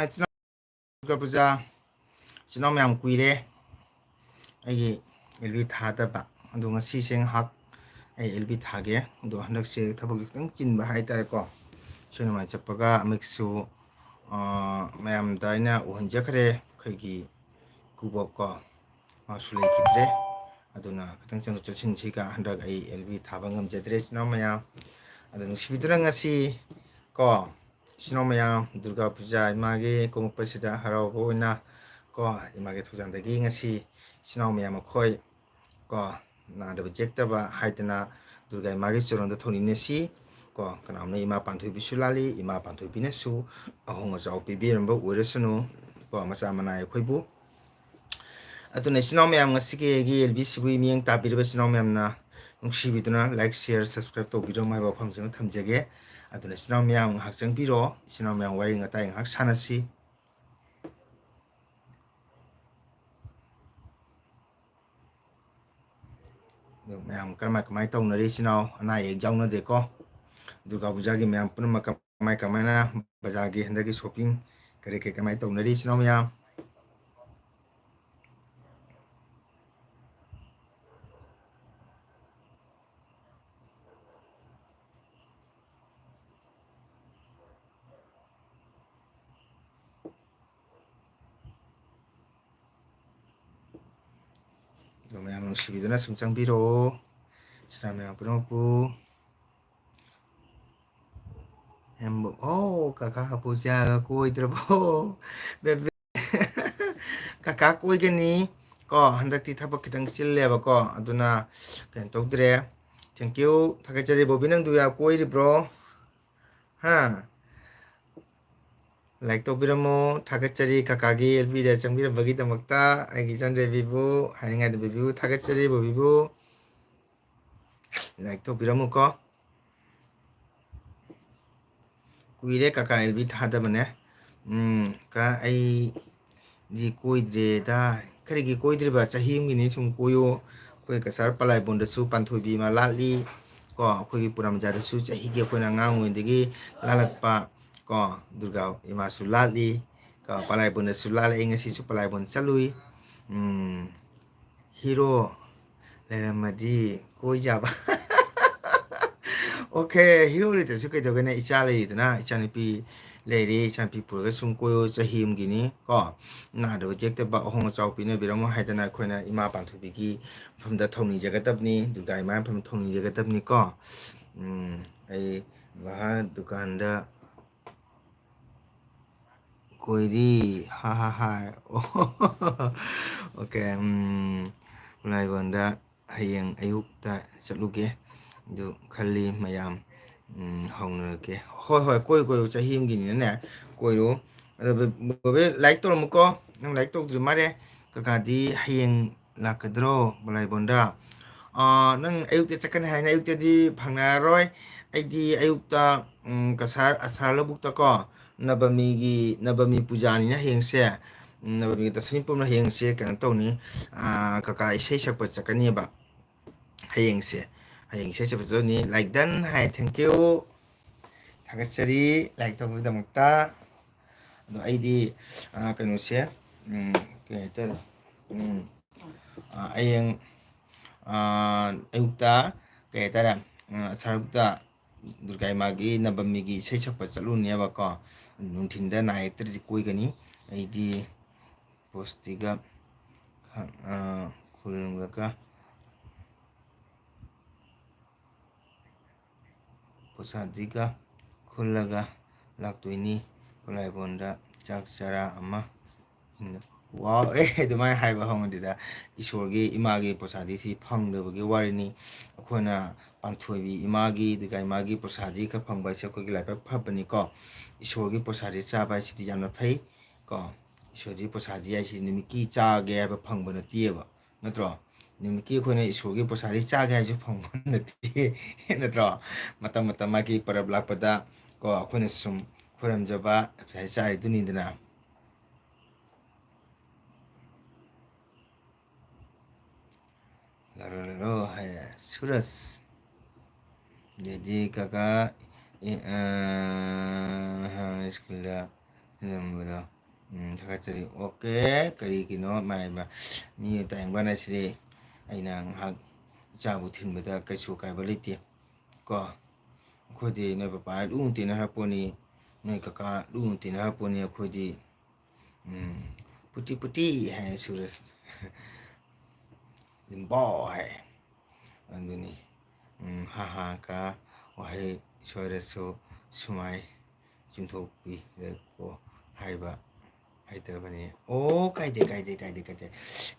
ꯏꯆꯤꯟ ꯏꯅꯥꯎ ꯄꯨꯖꯥ ꯏꯆꯤꯟ ꯏꯅꯥꯎ ꯃꯌꯥꯝ ꯀꯨꯏꯔꯦ ꯑꯩꯒꯤ ꯑꯦꯜ ꯕꯤ ꯊꯥꯗꯕ ꯑꯗꯣ ꯉꯁꯤꯁꯦ ꯉꯥꯏꯍꯥꯛ ꯑꯩ ꯑꯦꯜ ꯕꯤ ꯊꯥꯒꯦ ꯑꯗꯣ ꯍꯟꯗꯛꯁꯦ ꯊꯕꯛꯁꯨ ꯈꯤꯇꯪ ꯆꯤꯟꯕ ꯍꯥꯏꯇꯥꯔꯦꯀꯣ ꯁꯣꯏꯅꯃꯥꯏ ꯆꯠꯄꯒ ꯑꯃꯤꯛꯁꯨ ꯃꯌꯥꯝꯗ ꯑꯩꯅ ꯎꯍꯟꯖꯈ꯭ꯔꯦ ꯑꯩꯈꯣꯏꯒꯤ ꯀꯨꯕꯣꯛꯀꯣ ꯃꯥꯁꯨ ꯂꯩꯈꯤꯗ꯭ꯔꯦ ꯑꯗꯨꯅ ꯈꯤꯇꯪ ꯆꯠꯊꯣꯛ ꯆꯠꯁꯤꯟꯁꯤꯒ ꯍꯟꯗꯛ ꯑꯩ ꯑꯦꯜ ꯕꯤ ꯊꯥꯕ ꯉꯝꯖꯗ꯭ꯔꯦ ꯏꯆꯤꯟ ꯏꯅꯥꯎ ꯃꯌꯥꯝ ꯑꯗꯣ ꯅꯨꯡꯁꯤꯕꯤꯗꯨꯅ ꯉꯁꯤ ꯀꯣ ꯏꯆꯤꯟ ꯏꯅꯥꯎ ꯃꯌꯥꯝ ꯗꯨꯔꯒꯥ ꯄꯨꯖꯥ ꯏꯃꯥꯒꯤ ꯀꯨꯝꯃꯛꯄꯁꯤꯗ ꯍꯔꯥꯎꯕ ꯑꯣꯏꯅ ꯀꯣ ꯏꯃꯥꯒꯤ ꯊꯧꯖꯥꯟꯗꯒꯤ ꯉꯁꯤ ꯏꯆꯤꯟ ꯏꯅꯥꯎ ꯃꯌꯥꯝ ꯑꯩꯈꯣꯏ ꯀꯣ ꯅꯥꯗꯕ ꯌꯦꯛꯇꯕ ꯍꯥꯏꯗꯅ ꯗꯨꯔꯒꯥ ꯏꯃꯥꯒꯤ ꯆꯣꯔꯣꯟꯗ ꯊꯧꯅꯤꯟꯅꯁꯤ ꯀꯣ ꯀꯅꯥꯒꯨꯝꯕꯅ ꯏꯃꯥ ꯄꯥꯟꯊꯣꯏꯕꯤꯁꯨ ꯂꯥꯠꯂꯤ ꯏꯃꯥ ꯄꯥꯟꯊꯣꯏꯕꯤꯅꯁꯨ ꯑꯍꯣꯡ ꯑꯆꯥꯎ ꯄꯤꯕꯤꯔꯝꯕ ꯑꯣꯏꯔꯁꯅꯨ ꯀꯣ ꯃꯆꯥ ꯃꯅꯥ ꯑꯩꯈꯣꯏꯕꯨ ꯑꯗꯨꯅ ꯏꯆꯤꯟ ꯏꯅꯥꯎ ꯃꯌꯥꯝ ꯉꯁꯤꯒꯤ ꯑꯩꯒꯤ ꯑꯦꯜ ꯕꯤꯁꯤꯕꯨ ꯃꯤꯠꯌꯦꯡ ꯇꯥꯕꯤꯔꯤꯕ ꯏꯆꯤꯟ ꯏꯅꯥꯎ ꯃꯌꯥꯝꯅ ꯅꯨꯡꯁꯤꯕꯤꯗꯨꯅ ꯂꯥꯏꯛ ꯁꯤꯌꯔ ꯁꯕꯁꯀ꯭ꯔꯥꯏꯕ ꯇꯧꯕꯤꯔꯝꯃꯣ ꯍꯥꯏꯕ ꯋꯥꯐꯝꯁꯤꯃ ꯊꯝꯖꯒꯦ ꯑꯗꯨꯅ ꯏꯆꯤꯟ ꯏꯅꯥꯎ ꯃꯌꯥꯝ ꯉꯥꯏꯍꯥꯛ ꯆꯪꯕꯤꯔꯛꯑꯣ ꯏꯆꯤꯟ ꯏꯅꯥꯎ ꯃꯌꯥꯝ ꯋꯥꯔꯤ ꯋꯥꯇꯥꯏ ꯉꯥꯏꯍꯥꯛ ꯁꯥꯟꯅꯁꯤ ꯑꯗꯣ ꯃꯌꯥꯝ ꯀꯃꯥꯏ ꯇꯧꯅꯔꯤ ꯏꯆꯤꯟ ꯏꯅꯥꯎ ꯑꯅꯥ ꯑꯌꯦꯛ ꯌꯥꯎꯅꯗꯦꯀꯣ ꯗꯨꯔꯒꯥ ꯄꯨꯖꯥꯒꯤ ꯃꯌꯥꯝ ꯄꯨꯝꯅꯃꯛ ꯀꯃꯥꯏꯅ ꯕꯖꯥꯔꯒꯤ ꯍꯟꯗꯛꯀꯤ ꯁꯣꯞꯄꯤꯡ ꯀꯔꯤ ꯀꯃꯥꯏꯅ ꯇꯧꯅꯔꯤ ꯏꯆꯤꯟ ꯏꯅꯥꯎ ꯃꯌꯥꯝ ꯑꯗꯣ ꯃꯌꯥꯝ ꯅꯨꯡꯁꯤꯕꯤꯗꯨꯅ ꯁꯨꯝ ꯆꯪꯕꯤꯔꯛꯑꯣ ꯏꯆꯤꯟ ꯏꯅꯥꯎ ꯃꯌꯥꯝ ꯄꯨꯝꯅꯃꯛꯄꯨ ꯑꯣ ꯀꯀꯥ ꯄꯨꯖꯥꯒ ꯀꯣꯏꯗ꯭ꯔꯕꯣ ꯕꯦꯕꯤ ꯀꯀꯥ ꯀꯣꯏꯒꯅꯤ ꯀꯣ ꯍꯟꯗꯛꯇꯤ ꯊꯕꯛ ꯈꯤꯇꯪ ꯆꯤꯜꯂꯦꯕꯀꯣ ꯑꯗꯨꯅ ꯀꯩꯅꯣ ꯇꯧꯗ꯭ꯔꯦ ꯊꯦꯡꯀ꯭ꯌꯨ ꯊꯥꯒꯠꯆꯔꯤ ꯕꯣꯕꯤ ꯅꯪ ꯗꯨꯔꯒꯥ ꯀꯣꯏꯔꯤꯕ꯭ꯔꯣ ꯍꯥ ꯂꯥꯏꯛ ꯇꯧꯕꯤꯔꯝꯃꯣ ꯊꯥꯒꯠꯆꯔꯤ ꯀꯀꯥꯒꯤ ꯑꯦꯜꯕꯤꯗ ꯆꯪꯕꯤꯔꯝꯕꯒꯤꯗꯃꯛꯇ ꯑꯩꯒꯤ ꯏꯆꯟꯔꯦꯕꯤꯕꯨ ꯍꯥꯏꯅꯤꯡꯉꯥꯏꯗ ꯕꯦꯕꯤꯕꯨ ꯊꯥꯒꯠꯆꯔꯤ ꯕꯣꯕꯤꯕꯨ ꯂꯥꯏꯛ ꯇꯧꯕꯤꯔꯝꯃꯨꯀꯣ ꯀꯨꯏꯔꯦ ꯀꯀꯥ ꯑꯦꯜꯕꯤ ꯊꯥꯗꯕꯅꯦ ꯑꯩꯗꯤ ꯀꯣꯏꯗ꯭ꯔꯦꯗ ꯀꯔꯤꯒꯤ ꯀꯣꯏꯗ꯭ꯔꯤꯕ ꯆꯍꯤ ꯑꯃꯒꯤꯅꯤ ꯁꯨꯝ ꯀꯣꯏꯌꯣ ꯑꯩꯈꯣꯏ ꯀꯁꯥꯔ ꯄꯂꯥꯏꯕꯣꯟꯗꯁꯨ ꯄꯥꯟꯊꯣꯏꯕꯤ ꯑꯃ ꯂꯥꯠꯂꯤ ꯀꯣ ꯑꯩꯈꯣꯏꯒꯤ ꯄꯨꯔꯝꯖꯥꯗꯁꯨ ꯆꯍꯤꯒꯤ ꯑꯩꯈꯣꯏꯅ ꯑꯉꯥꯡ ꯑꯣꯏꯔꯤꯉꯩꯗꯒꯤ ꯂꯥꯠꯂꯛꯄ ꯀꯣ ꯗꯨꯔꯒꯥ ꯏꯃꯥꯁꯨ ꯂꯥꯠꯂꯤ ꯀꯣ ꯄꯂꯥꯏꯕꯣꯟꯗꯁꯨ ꯂꯥꯠꯂꯛꯏ ꯉꯁꯤꯁꯨ ꯄꯂꯥꯏꯕꯣꯟ ꯆꯠꯂꯨꯏ ꯍꯤꯔꯣ ꯂꯩꯔꯝꯃꯗꯤ ꯀꯣꯏ ꯌꯥꯕ ꯑꯣꯀꯦ ꯍꯤꯔꯣ ꯂꯩꯇ꯭ꯔꯁꯨ ꯀꯩꯗꯧꯒꯦꯅꯦ ꯏꯆꯥ ꯂꯩꯔꯤꯗꯅ ꯏꯆꯥꯅꯨꯄꯤ ꯂꯩꯔꯤ ꯏꯆꯥꯅꯨꯄꯤ ꯄꯨꯔꯒ ꯁꯨꯝ ꯀꯣꯏꯌꯣ ꯆꯍꯤ ꯑꯃꯒꯤꯅꯤ ꯀꯣ ꯅꯥꯗꯕ ꯌꯦꯛꯇꯕ ꯑꯍꯣꯡ ꯑꯆꯥꯎ ꯄꯤꯅꯕꯤꯔꯝꯃꯣ ꯍꯥꯏꯗꯅ ꯑꯩꯈꯣꯏꯅ ꯏꯃꯥ ꯄꯥꯟꯊꯣꯏꯕꯤꯒꯤ ꯃꯐꯝꯗ ꯊꯧꯅꯤꯖꯒꯗꯕꯅꯤ ꯗꯨꯔꯒꯥ ꯏꯃꯥ ꯃꯐꯝꯗ ꯊꯧꯅꯤꯖꯒꯗꯕꯅꯤ ꯀꯣ ꯑꯩ ꯕꯍꯥꯔ ꯗꯨꯀꯥꯟꯗ ꯀꯣꯏꯔꯤ ꯍꯥ ꯍꯥ ꯍꯥ ꯑꯣ ꯑꯣꯀꯦ ꯈꯨꯂꯥꯏꯕꯣꯟꯗ ꯍꯌꯦꯡ ꯑꯌꯨꯛꯇ ꯆꯠꯂꯨꯒꯦ ꯑꯗꯨ ꯈꯜꯂꯤ ꯃꯌꯥꯝ ꯍꯧꯅꯔꯒꯦ ꯍꯣꯏ ꯀꯣꯏꯌꯨ ꯆꯍꯤ ꯑꯃꯒꯤꯅꯤꯅꯅꯦ ꯀꯣꯏꯔꯨ ꯑꯗꯣ ꯕꯣꯕꯦ ꯂꯥꯏꯛ ꯇꯧꯔꯝꯃꯨꯀꯣ ꯅꯪ ꯂꯥꯏꯛ ꯇꯧꯗ꯭ꯔꯤ ꯃꯥꯜꯂꯦ ꯀꯀꯥꯗꯤ ꯍꯌꯦꯡ ꯂꯥꯛꯀꯗ꯭ꯔꯣ ꯕꯂꯥꯏꯕꯣꯟꯗ ꯅꯪ ꯑꯌꯨꯛꯇ ꯆꯠꯀꯅꯤ ꯍꯥꯏꯅ ꯑꯌꯨꯛꯇꯗꯤ ꯐꯪꯅꯔꯔꯣꯏ ꯑꯩꯗꯤ ꯑꯌꯨꯛꯇ ꯀꯁꯥꯔ ꯑꯁꯥꯔ ꯂꯧꯕꯨꯛꯇꯀꯣ ꯅꯕꯃꯤ ꯄꯨꯖꯥꯅꯤꯅ ꯍꯌꯦꯡꯁꯦ ꯅꯕꯃꯤꯒꯤ ꯇꯁꯔꯤ ꯄꯨꯝꯅ ꯍꯌꯦꯡꯁꯦ ꯀꯩꯅꯣ ꯇꯧꯅꯤ ꯀꯀꯥ ꯏꯁꯩ ꯁꯛꯄ ꯆꯠꯀꯅꯦꯕ ꯍꯌꯦꯡ ꯏꯁꯩ ꯁꯛꯄ ꯆꯠꯀꯅꯤ ꯂꯥꯏꯛ ꯗꯟ ꯍꯥꯏ ꯊꯦꯡꯀ꯭ꯌꯨ ꯊꯥꯒꯠꯆꯔꯤ ꯂꯥꯏꯛ ꯇꯧꯕꯒꯤꯗꯃꯛꯇ ꯑꯗꯣ ꯑꯩꯗꯤ ꯀꯩꯅꯣꯁꯦ ꯀꯩ ꯍꯥꯏꯇꯥꯔꯦ ꯍꯌꯦꯡ ꯑꯌꯨꯛꯇ ꯀꯩ ꯍꯥꯏꯇꯥꯔꯦ ꯁꯔꯨꯛꯇ ꯗꯨꯔꯒꯥ ꯏꯃꯥꯒꯤ ꯅꯕꯃꯤꯒꯤ ꯏꯁꯩ ꯁꯛꯄ ꯆꯠꯂꯨꯅꯦꯕꯀꯣ ꯅꯨꯡꯊꯤꯟꯗ ꯅꯥ ꯌꯦꯛꯇ꯭ꯔꯗꯤ ꯀꯣꯏꯒꯅꯤ ꯑꯩꯗꯤ ꯄꯣꯁꯇꯤꯒ ꯈꯨꯔꯨꯝꯂꯒ ꯄꯣꯁꯥꯗꯤꯒ ꯈꯨꯜꯂꯒ ꯂꯥꯛꯇꯣꯏꯅꯤ ꯈꯨꯂꯥꯏꯕꯣꯟꯗ ꯆꯥꯛ ꯆꯔꯥ ꯑꯃ ꯋꯥꯎ ꯑꯗꯨꯃꯥꯏꯅ ꯍꯥꯏꯕ ꯍꯧꯅꯗꯦꯗ ꯏꯁꯣꯔꯒꯤ ꯏꯃꯥꯒꯤ ꯄ꯭ꯔꯁꯥꯗꯤꯁꯤ ꯐꯪꯗꯕꯒꯤ ꯋꯥꯔꯤꯅꯤ ꯑꯩꯈꯣꯏꯅ ꯄꯥꯟꯊꯣꯏꯕꯤ ꯏꯃꯥꯒꯤ ꯗꯨꯔꯒꯥ ꯏꯃꯥꯒꯤ ꯄ꯭ꯔꯁꯥꯗꯤ ꯈꯔ ꯐꯪꯕ ꯍꯥꯏꯁꯦ ꯑꯩꯈꯣꯏꯒꯤ ꯂꯥꯏꯕꯛ ꯐꯕꯅꯤꯀꯣ ꯏꯁꯣꯔꯒꯤ ꯄ꯭ꯔꯁꯥꯗꯤ ꯆꯥꯕ ꯍꯥꯏꯁꯤꯗꯤ ꯌꯥꯝꯅ ꯐꯩ ꯀꯣ ꯏꯁꯣꯔꯒꯤ ꯄ꯭ꯔꯁꯥꯗꯤ ꯍꯥꯏꯁꯤ ꯅꯨꯃꯤꯠꯀꯤ ꯆꯥꯒꯦ ꯍꯥꯏꯕ ꯐꯪꯕ ꯅꯠꯇꯦꯕ ꯅꯠꯇ꯭ꯔꯣ ꯅꯨꯃꯤꯠꯀꯤ ꯑꯩꯈꯣꯏꯅ ꯏꯁꯣꯔꯒꯤ ꯄ꯭ꯔꯁꯥꯗꯤ ꯆꯥꯒꯦ ꯍꯥꯏꯕꯁꯨ ꯐꯪꯕ ꯅꯠꯇꯦ ꯅꯠꯇ꯭ꯔꯣ ꯃꯇꯝ ꯃꯥꯒꯤ ꯄꯔꯕ ꯂꯥꯛꯄꯗ ꯀꯣ ꯑꯩꯈꯣꯏꯅ ꯁꯨꯝ ꯈꯣꯏꯔꯝꯖꯕ ꯉꯁꯥꯏ ꯆꯥꯔꯤꯗꯨꯅꯤꯗꯅ ꯂꯔꯣ ꯍꯥꯏ ꯁꯨꯔꯁ ꯑꯗꯩꯗꯤ ꯀꯀꯥ ꯁ꯭ꯀꯨꯜꯗ ꯅꯝꯕꯗꯣ ꯊꯥꯒꯠꯆꯔꯤ ꯑꯣꯀꯦ ꯀꯔꯤꯒꯤꯅꯣ ꯃꯥꯏꯕ ꯃꯤ ꯇꯥꯏꯕꯅ ꯑꯁꯤꯗꯤ ꯑꯩꯅ ꯉꯥꯏꯍꯥꯛ ꯏꯆꯥꯕꯨ ꯊꯤꯟꯕꯗ ꯀꯩꯁꯨ ꯀꯥꯏꯕ ꯂꯩꯇꯦ ꯀꯣ ꯑꯩꯈꯣꯏꯗꯤ ꯅꯣꯏ ꯄꯄꯥ ꯂꯨꯅ ꯇꯤꯟꯅꯔꯛꯄꯣꯅꯤ ꯅꯣꯏ ꯀꯀꯥ ꯂꯨꯅ ꯇꯤꯟꯅꯔꯛꯄꯣꯅꯤ ꯑꯩꯈꯣꯏꯗꯤ ꯄꯨꯇꯤ ꯄꯨꯇꯤ ꯍꯥꯏ ꯁꯨꯔꯁ ꯂꯤꯝꯕꯣ ꯍꯥꯏ ꯑꯗꯨꯅꯤ ꯍꯥꯍꯥꯀ ꯋꯥꯍꯩ ꯁꯣꯏꯔꯁꯨ ꯁꯨꯃꯥꯏ ꯆꯨꯝꯊꯣꯛꯄꯤꯔꯀꯣ ꯍꯥꯏꯕ ꯍꯩꯇꯕꯅꯤ ꯑꯣ ꯀꯥꯏꯗꯦ ꯀꯥꯏꯗꯦ ꯀꯥꯏꯗꯦ ꯀꯥꯏꯗꯦ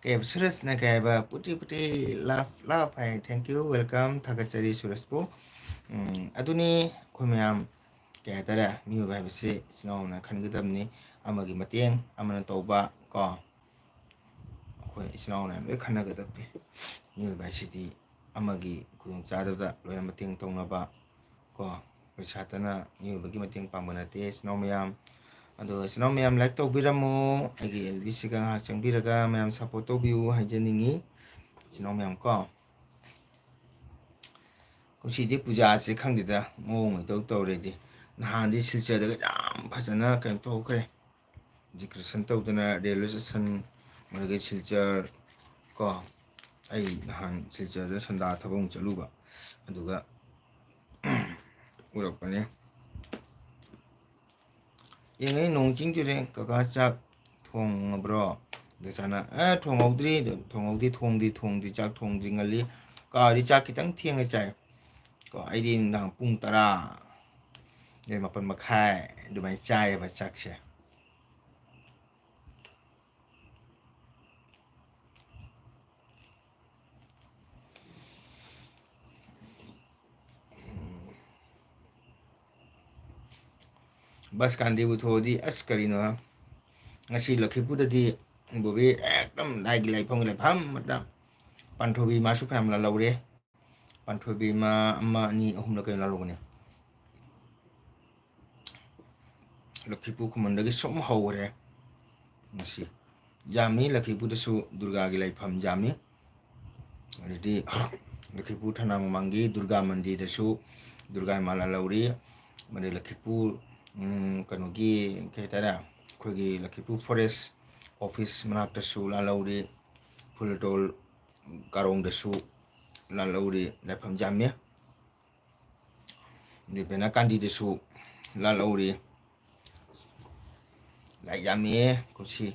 ꯀꯩ ꯁꯨꯔꯁꯅ ꯀꯩ ꯍꯥꯏꯕ ꯄꯨꯇꯤ ꯄꯨꯇꯤ ꯂꯥꯞ ꯍꯥꯏ ꯊꯦꯡꯀ꯭ꯌꯨ ꯋꯦꯜꯀꯝ ꯊꯥꯒꯠꯆꯔꯤ ꯁꯨꯔꯁꯄꯨ ꯑꯗꯨꯅꯤ ꯑꯩꯈꯣꯏ ꯃꯌꯥꯝ ꯀꯩ ꯍꯥꯏꯇꯥꯔꯦ ꯃꯤꯑꯣꯏꯕ ꯍꯥꯏꯕꯁꯤ ꯏꯆꯤꯜ ꯏꯅꯥꯎꯅ ꯈꯟꯒꯗꯕꯅꯤ ꯑꯃꯒꯤ ꯃꯇꯦꯡ ꯑꯃꯅ ꯇꯧꯕ ꯀꯣ ꯑꯩꯈꯣꯏ ꯏꯆꯤꯜ ꯏꯅꯥꯎꯅ ꯂꯣꯏ ꯈꯟꯅꯒꯗꯕꯅꯤ ꯃꯤꯑꯣꯏꯕ ꯍꯥꯏꯁꯤꯗꯤ ꯑꯃꯒꯤ ꯈꯨꯗꯣꯡꯆꯥꯗꯕꯗ ꯂꯣꯏꯅ ꯃꯇꯦꯡ ꯇꯧꯅꯕ ꯀꯣ ꯄꯩꯁꯥꯇꯅ ꯃꯤꯑꯣꯏꯕꯒꯤ ꯃꯇꯦꯡ ꯄꯥꯡꯕ ꯅꯠꯇꯦ ꯏꯆꯤꯜ ꯏꯅꯥꯎ ꯃꯌꯥꯝ ꯑꯗꯣ ꯏꯆꯤꯜ ꯏꯅꯥꯎ ꯃꯌꯥꯝ ꯂꯥꯏꯛ ꯇꯧꯕꯤꯔꯝꯃꯣ ꯑꯩꯒꯤ ꯑꯦꯜꯕꯤꯁꯤꯒ ꯉꯥꯏꯍꯥꯛ ꯆꯪꯕꯤꯔꯒ ꯃꯌꯥꯝ ꯁꯞꯄꯣꯔꯠ ꯇꯧꯕꯤꯌꯨ ꯍꯥꯏꯖꯅꯤꯡꯉꯤ ꯏꯆꯤꯜ ꯏꯅꯥꯎ ꯃꯌꯥꯝ ꯀꯣ ꯀꯨꯝꯁꯤꯗꯤ ꯄꯨꯖꯥꯁꯤ ꯈꯪꯗꯦꯗ ꯃꯑꯣꯡ ꯃꯇꯧ ꯇꯧꯔꯦꯗꯤ ꯅꯍꯥꯟꯗꯤ ꯁꯤꯜꯆꯔꯗꯒ ꯌꯥꯝ ꯐꯖꯅ ꯀꯩꯅꯣ ꯇꯧꯈ꯭ꯔꯦ ꯗꯤꯀ꯭ꯔꯦꯁꯟ ꯇꯧꯗꯅ ꯔꯦꯜꯋꯦ ꯏꯁꯇꯦꯁꯟ ꯑꯗꯒꯤ ꯁꯤꯜꯆꯔ ꯀꯣ ꯑꯩ ꯅꯍꯥꯟ ꯁꯤꯜꯆꯔꯗ ꯁꯟꯗꯥ ꯊꯕꯛ ꯑꯃꯨꯛ ꯆꯠꯂꯨꯕ ꯑꯗꯨꯒ ꯎꯔꯛꯄꯅꯦ ꯌꯦꯡꯉꯩ ꯅꯣꯡ ꯆꯤꯡ ꯆꯨꯔꯦ ꯀꯀꯥ ꯆꯥꯛ ꯊꯣꯡꯉꯕ꯭ꯔꯣ ꯗꯆꯥꯅ ꯊꯣꯡꯍꯧꯗ꯭ꯔꯤ ꯊꯣꯡꯗ꯭ꯔꯤ ꯆꯥꯛ ꯊꯣꯡꯗ꯭ꯔꯤ ꯉꯜꯂꯤ ꯀꯥꯗꯤ ꯆꯥꯛ ꯈꯤꯇꯪ ꯊꯦꯡꯅ ꯆꯥꯏ ꯀꯣ ꯑꯩꯗꯤ ꯅꯨꯡꯗꯥꯡ ꯄꯨꯡ 10 ꯃꯥꯄꯟ ꯃꯈꯥꯏ ꯑꯗꯨꯃꯥꯏꯅ ꯆꯥꯏꯌꯦꯕ ꯆꯥꯛꯁꯦ ꯕꯁ ꯀꯥꯟꯗꯦꯕꯨ ꯊꯣꯛꯑꯗꯤ ꯑꯁ ꯀꯔꯤꯅꯣ ꯉꯁꯤ ꯂꯛꯈꯤꯄꯨꯔꯗꯗꯤ ꯕꯣꯕꯤ ꯑꯦꯛꯗꯝ ꯂꯥꯏꯒꯤ ꯂꯩꯐꯝꯒꯤ ꯂꯩꯐꯝ ꯑꯃꯇ ꯄꯥꯟꯊꯣꯏꯕꯤ ꯃꯥꯁꯨ ꯐꯌꯥꯝ ꯂꯥꯜꯍꯧꯔꯦ ꯄꯥꯟꯊꯣꯏꯕꯤ ꯃꯥ 1 2 3 ꯀꯩꯅꯣ ꯂꯥꯜꯍꯧꯕꯅꯦ ꯂꯛꯈꯤꯄꯨꯔ ꯈꯨꯃꯟꯗꯒꯤ ꯁꯨꯝ ꯍꯧꯈ꯭ꯔꯦ ꯉꯁꯤ ꯌꯥꯝꯃꯤ ꯂꯛꯈꯤꯄꯨꯔꯗꯁꯨ ꯗꯨꯔꯒꯥꯒꯤ ꯂꯩꯐꯝ ꯌꯥꯝꯃꯤ ꯑꯗꯨꯗꯤ ꯂꯛꯈꯤꯄꯨꯔ ꯊꯅꯥ ꯃꯃꯥꯡꯒꯤ ꯗꯨꯔꯒꯥ ꯃꯟꯗꯤꯔꯗꯁꯨ ꯗꯨꯔꯒꯥ ꯃꯥ ꯂꯥꯜꯍꯧꯔꯤ ꯃꯗꯩ ꯂꯛꯈꯤꯄꯨꯔ ꯀꯩꯅꯣꯒꯤ ꯀꯩ ꯍꯥꯏꯇꯥꯔꯦ ꯑꯩꯈꯣꯏꯒꯤ ꯂꯛꯈꯤꯄꯨꯔ ꯐꯣꯔꯦꯁ ꯑꯣꯐꯤꯁ ꯃꯅꯥꯛꯇꯁꯨ ꯂꯥꯜꯍꯧꯔꯤ ꯐꯨꯜꯇꯣꯜ ꯀꯥꯔꯣꯡꯗꯁꯨ ꯂꯥꯜꯍꯧꯔꯤ ꯂꯥꯏꯐꯝ ꯌꯥꯝꯃꯤ ꯗꯦꯕꯦꯅꯥ ꯀꯥꯟꯗꯤꯗꯁꯨ ꯂꯥꯜꯍꯧꯔꯤ ꯂꯥꯏꯛ ꯌꯥꯝꯃꯤꯌꯦ ꯀꯨꯝꯁꯤ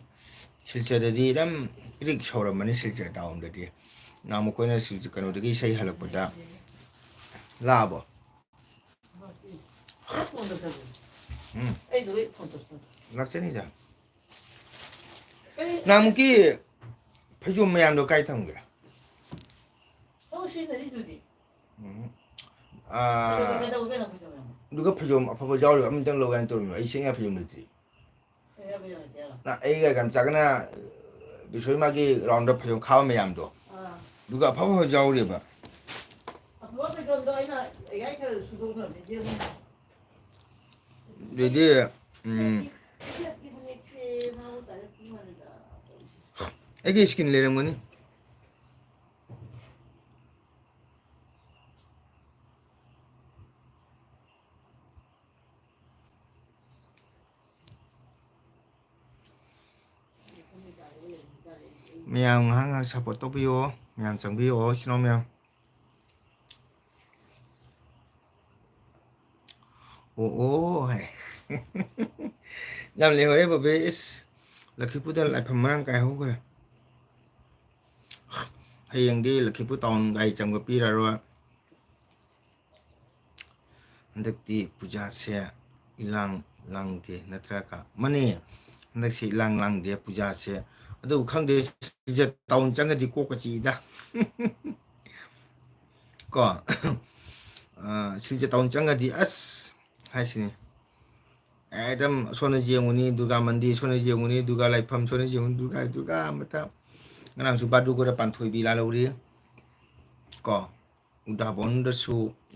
ꯁꯤꯜꯆꯔꯗꯗꯤ ꯑꯗꯨꯝ ꯏꯔꯤꯛ ꯁꯧꯔꯝꯃꯅꯤ ꯁꯤꯜꯆꯔ ꯇꯥꯎꯟꯗꯗꯤ ꯅꯍꯥꯟꯃꯨꯛ ꯑꯩꯈꯣꯏꯅ ꯀꯩꯅꯣꯗꯒꯤ ꯏꯁꯩ ꯍꯜꯂꯛꯄꯗ ꯂꯥꯛꯑꯕꯣ ꯂꯥꯛꯆꯅꯤꯗ ꯅꯍꯥꯟꯃꯨꯛꯀꯤ ꯐꯩꯖꯣꯝ ꯃꯌꯥꯝꯗꯣ ꯀꯥꯏ ꯊꯝꯒꯦ ꯑꯗꯨꯒ ꯐꯩꯖꯣꯝ ꯑꯐꯕ ꯌꯥꯎꯔꯤꯕ ꯑꯃꯇꯪ ꯂꯧ ꯀꯥꯏꯅ ꯇꯧꯔꯤꯅꯣ ꯑꯩ ꯁꯦꯡꯅ ꯐꯩꯖꯣꯝ ꯂꯩꯇ꯭ꯔꯤ ꯑꯩꯒ ꯒꯥꯝꯆꯥꯒꯅ ꯕꯤꯁꯣꯏ ꯃꯥꯒꯤ ꯔꯥꯎꯟꯗ ꯐꯩꯖꯣꯝ ꯈꯥꯕ ꯃꯌꯥꯝꯗꯣ ꯑꯗꯨꯒ ꯑꯐꯕ ꯌꯥꯎꯔꯤꯕ ꯑꯗꯨꯗꯤ ꯑꯩꯒꯤ ꯏꯁꯀꯤꯟ ꯂꯩꯔꯝꯒꯅꯤ ꯃꯌꯥꯝ ꯉꯥꯏꯍꯥꯛ ꯉꯥꯏꯍꯥꯛ ꯁꯞꯄꯣꯔꯠ ꯇꯧꯕꯤꯌꯣ ꯃꯌꯥꯝ ꯆꯪꯕꯤꯌꯣ ꯏꯆꯤꯜ ꯏꯅꯥꯎ ꯃꯌꯥꯝ ꯑꯣ ꯍꯥꯏ ꯌꯥꯝ ꯂꯩꯍꯧꯔꯦ ꯕꯕꯦ ꯏꯁ ꯂꯛꯈꯤꯄꯨꯔꯗ ꯂꯥꯏꯐꯝ ꯃꯔꯥꯡ ꯀꯥꯏ ꯍꯧꯈ꯭ꯔꯦ ꯍꯌꯦꯡꯗꯤ ꯂꯛꯈꯤꯄꯨꯔ ꯇꯥꯎꯟ ꯒꯥꯔꯤ ꯆꯪꯕ ꯄꯤꯔꯔꯣꯏ ꯍꯟꯗꯛꯇꯤ ꯄꯨꯖꯥꯁꯦ ꯏꯂꯥꯡ ꯂꯥꯡꯗꯦ ꯅꯠꯇ꯭ꯔꯒ ꯃꯅꯦ ꯍꯟꯗꯛꯁꯤ ꯏꯂꯥꯡ ꯂꯥꯡꯗꯦ ꯄꯨꯖꯥꯁꯦ ꯑꯗꯨꯕꯨ ꯈꯪꯗꯦ ꯇꯥꯎꯟ ꯆꯪꯉꯗꯤ ꯀꯣꯛꯀ ꯆꯤꯛꯏꯗ ꯀꯣ ꯁꯤꯜꯆꯔ ꯇꯥꯎꯟ ꯆꯪꯉꯗꯤ ꯑꯁ ꯍꯥꯏꯁꯤꯅꯤ ꯑꯦꯛꯗꯝ ꯁꯣꯝꯗ ꯌꯦꯡꯉꯨꯅꯤ ꯗꯨꯔꯒꯥ ꯃꯟꯗꯤꯔ ꯁꯣꯝꯗ ꯌꯦꯡꯉꯨꯅꯤ ꯗꯨꯔꯒꯥ ꯂꯥꯏꯐꯝ ꯁꯣꯝꯗ ꯌꯦꯡꯉꯨꯅꯤ ꯗꯨꯔꯒꯥ ꯑꯃꯇ ꯉꯔꯥꯡꯁꯨ ꯕꯥꯗꯨꯒꯔ ꯄꯥꯟꯊꯣꯏꯕꯤ ꯂꯥꯜꯍꯧꯔꯤ ꯀꯣ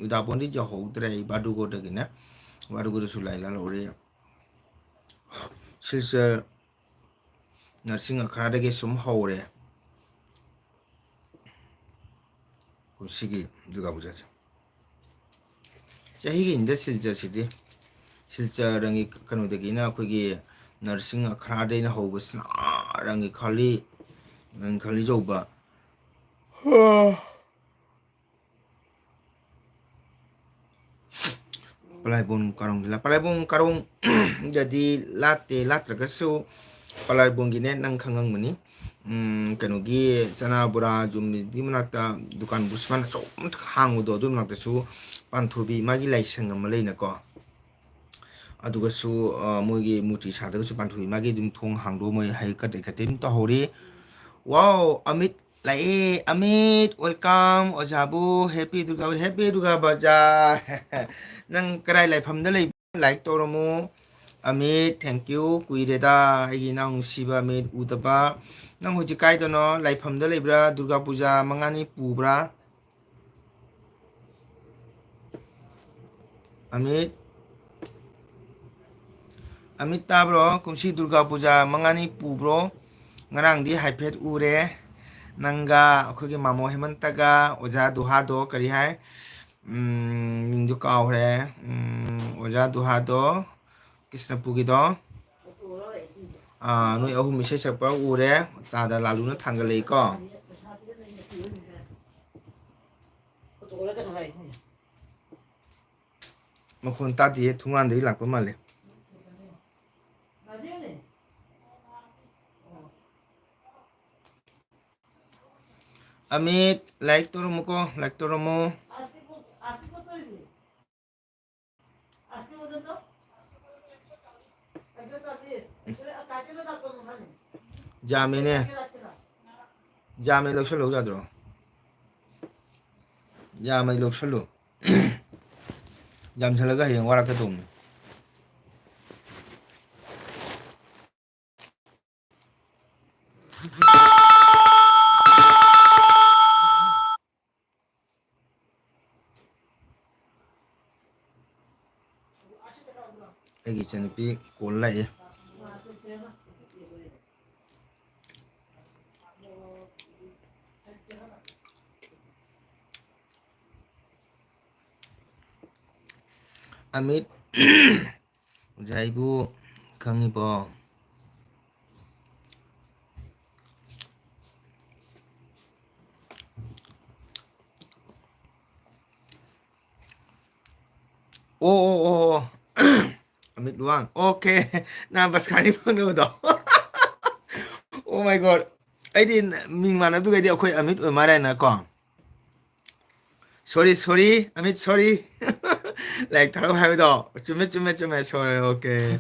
ꯎꯗꯥꯕꯣꯟꯗꯤ ꯌꯧꯍꯧꯗ꯭ꯔꯦ ꯑꯩ ꯕꯥꯗꯨꯒꯣꯗꯒꯤꯅꯦ ꯕꯥꯗꯨꯒꯣꯗꯁꯨ ꯂꯥꯏ ꯂꯥꯜꯍꯧꯔꯤ ꯁꯤꯜꯆꯔ ꯅꯔꯁꯤꯡ ꯑꯈꯥꯗꯒꯤ ꯁꯨꯝ ꯍꯧꯔꯦ ꯀꯨꯝꯁꯤꯒꯤ ꯗꯨꯔꯒꯥ ꯄꯨꯖꯥꯁꯦ ꯆꯍꯤꯒꯤꯅꯤꯗ ꯁꯤꯜꯆꯔꯁꯤꯗꯤ ꯁꯤꯜꯆꯔ ꯀꯩꯅꯣꯗꯒꯤꯅ ꯑꯩꯈꯣꯏꯒꯤ नरसिंह अखरादेन हौबसना रंगी खाली जौबा पलाइबोन karong jadi latragasu palaibonggine nang khangang mani kanogi chana bura jumni di manakta dukan busman so hangudo du manakta su panthubi magi laisang amalei na ko aduga su mogi muti sadaga su panthubi magi dum thong hangdo moi hai kate kate to hori wow amit lai amit welcome ojabu happy durga baja nang karai lai phamda lai like toromo amit thank you kuireda igi nang siba amit udaba nang hoji kai dono lai phamda leibra durga puja mangani pubra amit tabro kumsi durga puja mangani pubro ngarang di haipet ure nangga akhoi mamo hemantaga oja duhado kari hai mingdu kaure oja duhado kisnapugi do nui ahum mise sakpa ure tada lalu na thangalei ko makhon tadi thungan dei lakpa male amit like toromo ko like toromo जामे लौसलो जाद्रो जामे लौसलो जाम छलगा हयें वाराक तुम एगी चनपी कोल लाए amit jaibu kangibo oh amit luang okay na bas kani phono do oh my god ai din ming mana du ga di akhoi amit mara na ko sorry amit sorry like tharo hai do chume sorry okay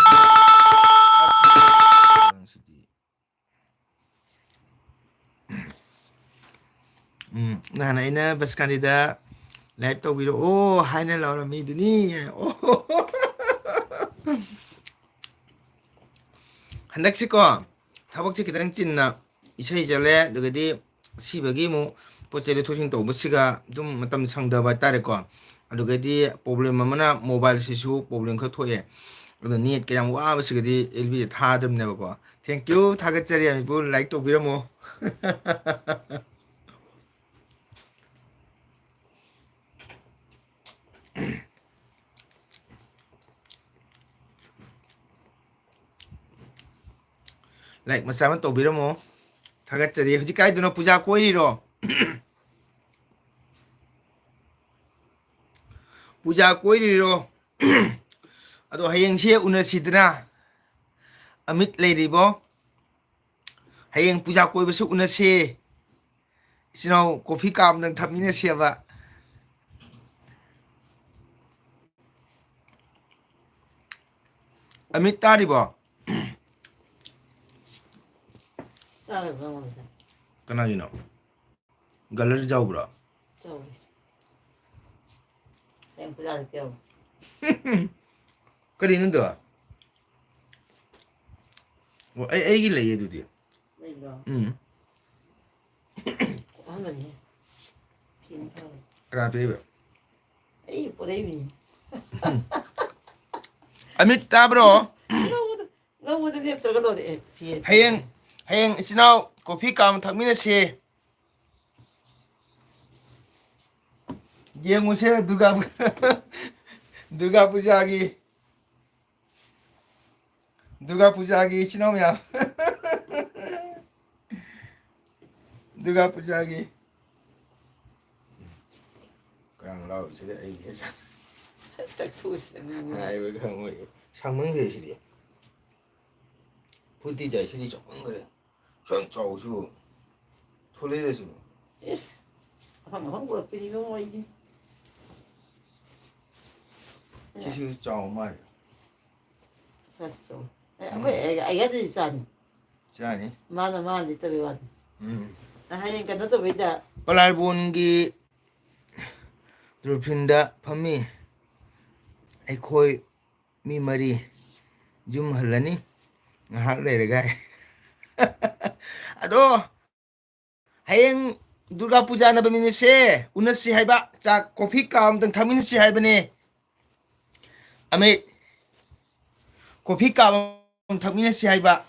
nana ina bas kanida like to biro oh haina la mi duni oh handaksi ko tabakchi kidang chinna isai jale dugadi sibagi mu pochele thosing to busiga dum matam sangda ba tare ko adugadi problem amana mobile sisu problem kha thoye adu net ke yang wa basigadi lb thadam ne ko thank you thagachari ami bu like to biro mo like masaman to biro mo thagachari hoji kai dono puja koiri ro puja koiri ro ado hayeng se unasidna amit leiribo hayeng puja koi basu unase sino coffee kam nang thamina seba amit taribo kana you know gallery jau bro kari nando wo ai gi lei du di ra pe amit ta bro hayeng isinau coffee kam thakmina se yenguse durga puja Durga Puja की इचिनो में आप दुर्गा पूजा की करांग लाओ इसे आई है आई वे करांग वो 상문 대시리 불띠 자시리 조금 그래 전 저우수 토레레수 예스. 한국 비디오 뭐 이제. 기시 자오마 샀어. 왜 애가들이 싸니? 자니 많아 이따 배워. 나 하니까 너도 왜다. 빨알본기 둘핀다 팜미 아이코이 미마리 좀 할라니 ngahak lerega ado hayeng durga puja na bamini se unasi haiba cha coffee kam tang thamin si haibane ame coffee kam thamin si haiba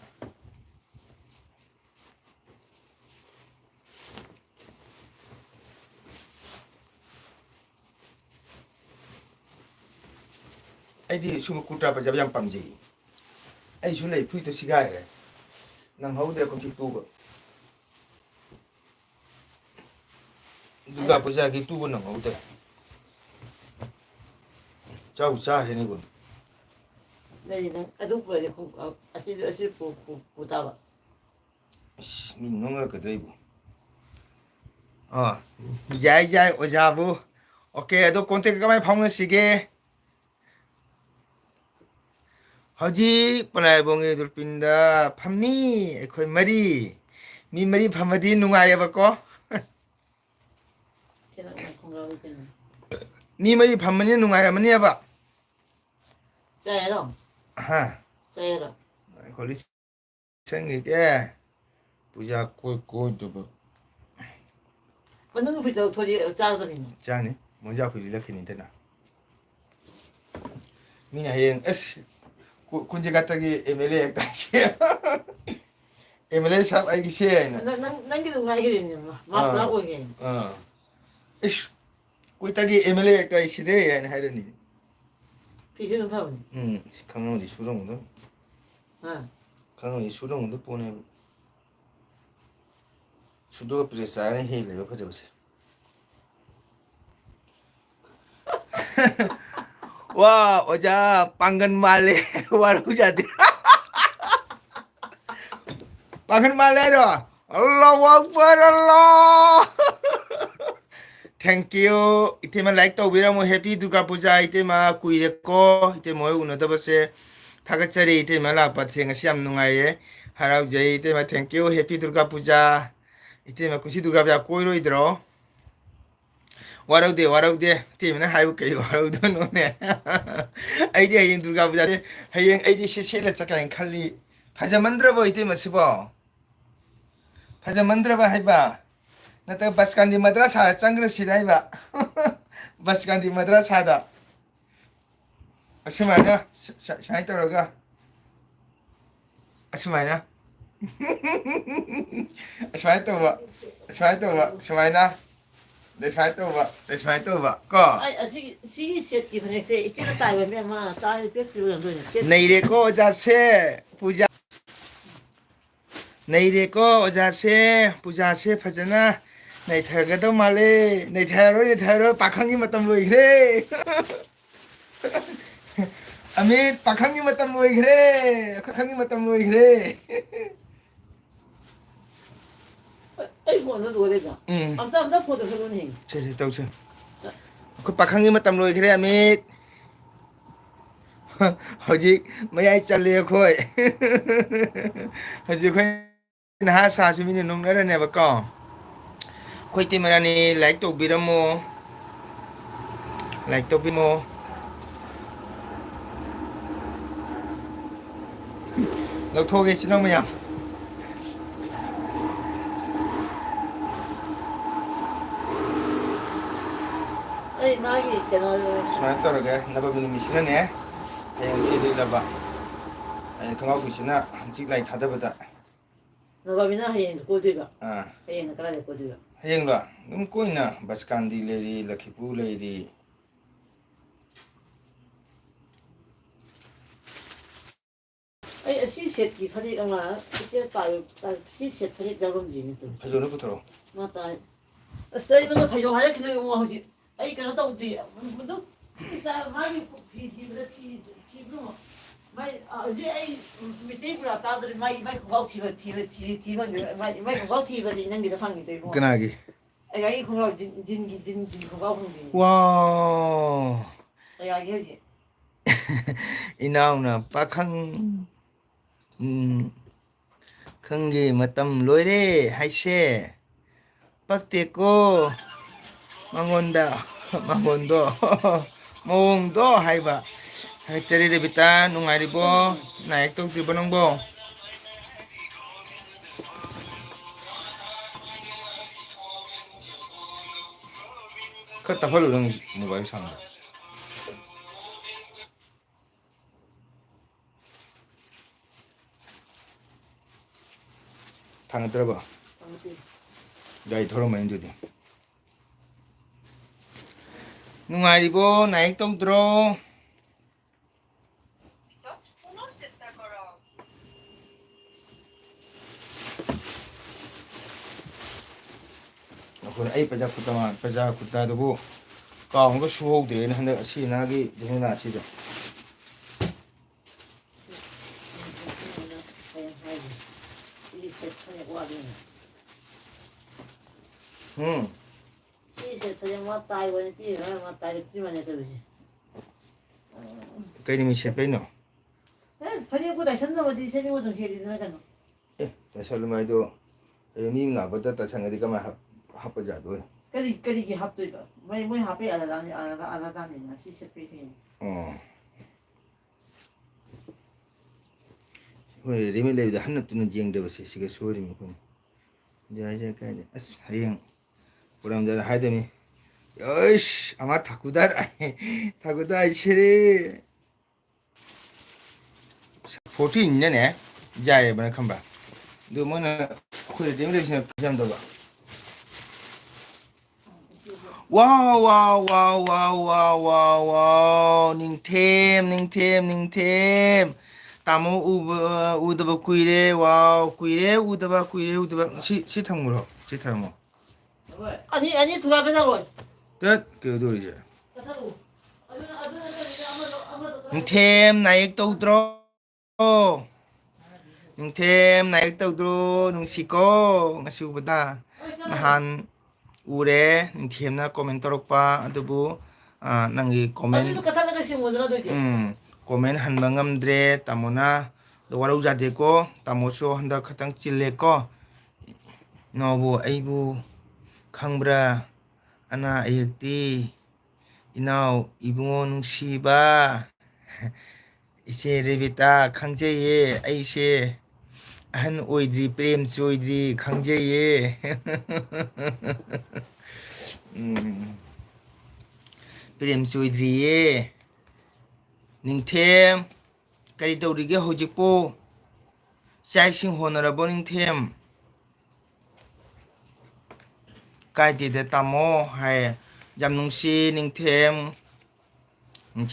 aidi suma kutra pa jab yang pamji ai su lei phui to sigai re nang hau de kon chi tu go duga puja ki tu go nang hau de chau cha he ni go 내리는 아두부에 아시 보다봐. min nong ra ka dei bu jai jai oja bu okay ado contact ka mai phang si ge Haji panayabongi dulpinda phamni ekhoi mari mi mari phamadi nungai ba ko mi mari phamani nungai ramani ba 자에로 ha 자에로 kholi sengi ke puja ko to ba 번능 비도 도리 자거든. jani moja phili la khini tena mina heng es kunje katagi MLA ekta che MLA sab ai che aina 난기도 가이게 막 나고 이게. ish kuitagi MLA ekta sire aina hairani 비시는 파우니. 강원이 수정도 강원이 수정도 보내 수도 프레사는 해를 가져 보세요. 와, 어자 빵근 말레 와루 자디. 빵근 말레로 알라후 악발 알라. Thank you. Ite ma like to bira mo happy Durga Puja ite ma kuire ko ite mo una da base thagachari ite ma la pa theng siam nungai ye harau jai ite ma thank you happy Durga Puja ite ma kusi Durga Puja koi roi dro warau de te ma hayu kai warau do no ne ai de yin Durga Puja hayeng ai de se la chakai khali phaja mandra bo ite ma sibo phaja mandra ba hai ba Nata baskan di madrasah cangger sidai ba. Baskan di madrasah da. Asimana, saya tahu ga. Asimana. Saya tahu ba. Asimana. Saya tahu ba. Ko. 아, 시기 셋 이번에 세 이제는 다 외면 마 다이 백주는 거냐. Neire ko jase puja. Neire ko jase puja se phajana. Này thờ cái tao mà lê này thờ rồi pakhangi matam loi gre amit pakhangi matam loi gre pakhangi matam loi gre ai mo nó đuổi đấy cả. Ông ta phụ được luôn hình. Che tao che ko pakhangi matam loi gre amit hoji mai chale khoi hoji khoi na sa su min nong na ne ba ko khoi ti mera ni like to biramo like to bimo lo tho ge sinong ma yam ai 마기 있잖아. smart to ge na ba min misina ne ayang si de la ba ay kama ku sina jik lai thada ba da 너 밥이나 해야 고들가. à 해야 나가야 고들가. hayang lo ngum ko na baskandi le ri lakhipu le ri ai 시 셋기 파리 엄마 이제 시 셋기 잡음지 또. 가져는 붙어라. 맞다. 세이브는 가져 하려 그냥 뭐 하지. 아이 그런 또 어디 뭐도 자 많이 비비를 비비로 mai ở ai mình chỉ là tao từ mai mai cũng có thì bằng mai mai cũng có thì bằng những người ta phăng thì đúng cái này kì. cái không là zin không có không gì Wow. cái gì gì Inaw na pakhang khang gi matam loire haise pakte ko mangonda mangondo mongdo haiba hai teri re bita nungai ri bo naik tok ti bonong bo khat ta phalu rang mobile sang da thang 들어봐 gai thoro main jodi nungai ri bo naik tok droคนไอ้ประจักษ์พุทธมาประจักษ์พุทธาตัวก็ของก็ชูเดนฮันเดอชีนากีเจนนาชีจ้ะcái này mình sẽ bên nào 파니보다 선너버디 세니보다 제일 들어가노 예 tại sao lúc này tôi mình ngả bắt ta sang cái mà hấp bây giờ thôi 그리기 합도이다 뭐 합에 알아다니 시세페이 왜 리밀레이도 하나 뜨는 지행돼 보세요 시계 수월이면 군 이제 cái hayang 보람자 하이데미 어이씨 아마 타구다 체리 14 년에 자에 뭐 컴바 너 뭐는 그래 리밀레이션 그 정도 봐 wow ning thêm tamo udaba kuire wow kuire udaba si thanguro si thangmo 아니 누가 배사고 뜻 그 도리제 ning thêm naik tawdro ning thêm naik tawdro nung siko ngasi ubada nahan ure ning thêm na comment torokpa adubu nangi comment comment hanba ngamdre tamona warau jadeko tamoso handa khatang chilleko nobu aibu khangbra ana ayekti inaw ibungo nungsiba ise rebita khangjeye aise ahan oidri prem choidri khangjeye prem choidriye ning thêm kari tawrige hojikpo chaising honarabo ning thêm kaidede tamo hai jamnungsi ning thêm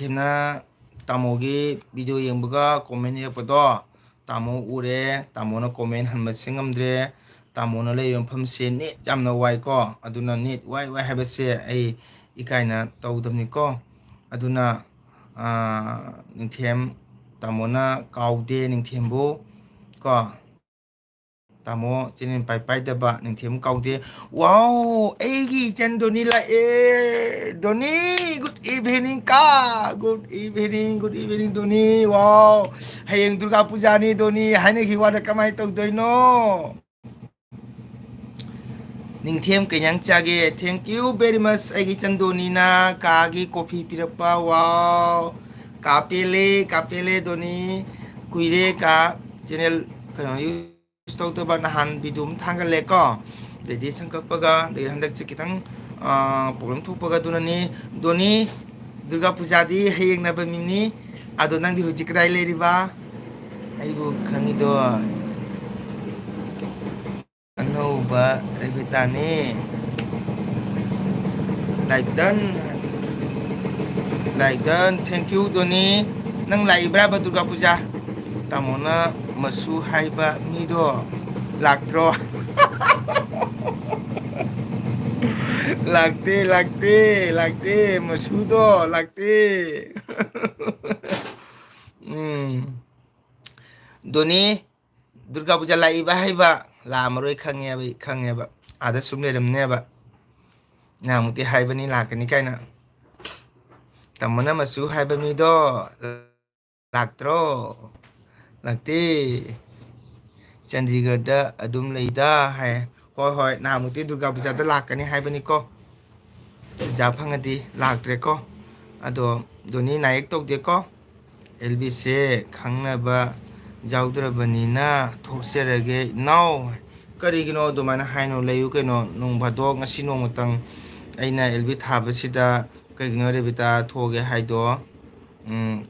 na tamogi video yengbaga comment irakpado tamo ure tamona comment hanba singamdre tamona leyon phamse net jamna wai ko aduna net wai habase ai ikaina tawdamni ko aduna ning thêm tamona kaude ning thêm bo ko tamo chinin pai daba ning thêm kaude wow egi chen doni la doni good evening doni wow hayeng durga puja ni doni haine hiwada kamai tawdoino ning thêm kanyang chage thank you very much egi chandoni na kagi coffee pirakpa wow kapele doni kuire ka channel kano use tawta ba nahan video thangal le ko de sangkapaga de handak chikitang program thupaga dunani doni durga puja di hayeng na ba mini ado nang di hujikrai le riba aibu khangido ano ba rebitani like done thank you doni nang lai bra ba durga puja tamona masu haiba mido laktro lagte masudo lagte doni Durga Puja lai ba hai ba la maroi khange ba ada sum le ram ne ba na muti hai ba ni la ka ni kai na tamana masu hai ba mi do laktro lagte Chandigarh da adum leida hai hoi na muti Durga Puja da la ka ni hai ba ni ko ja phangadi laktre ko ado doni naik tok de ko LB se khangna ba jaudra thokserage now karigino dumana haino leyu keno nung bhadok ngasi nong matang aina LB thaba sida kagino rebita thoge haido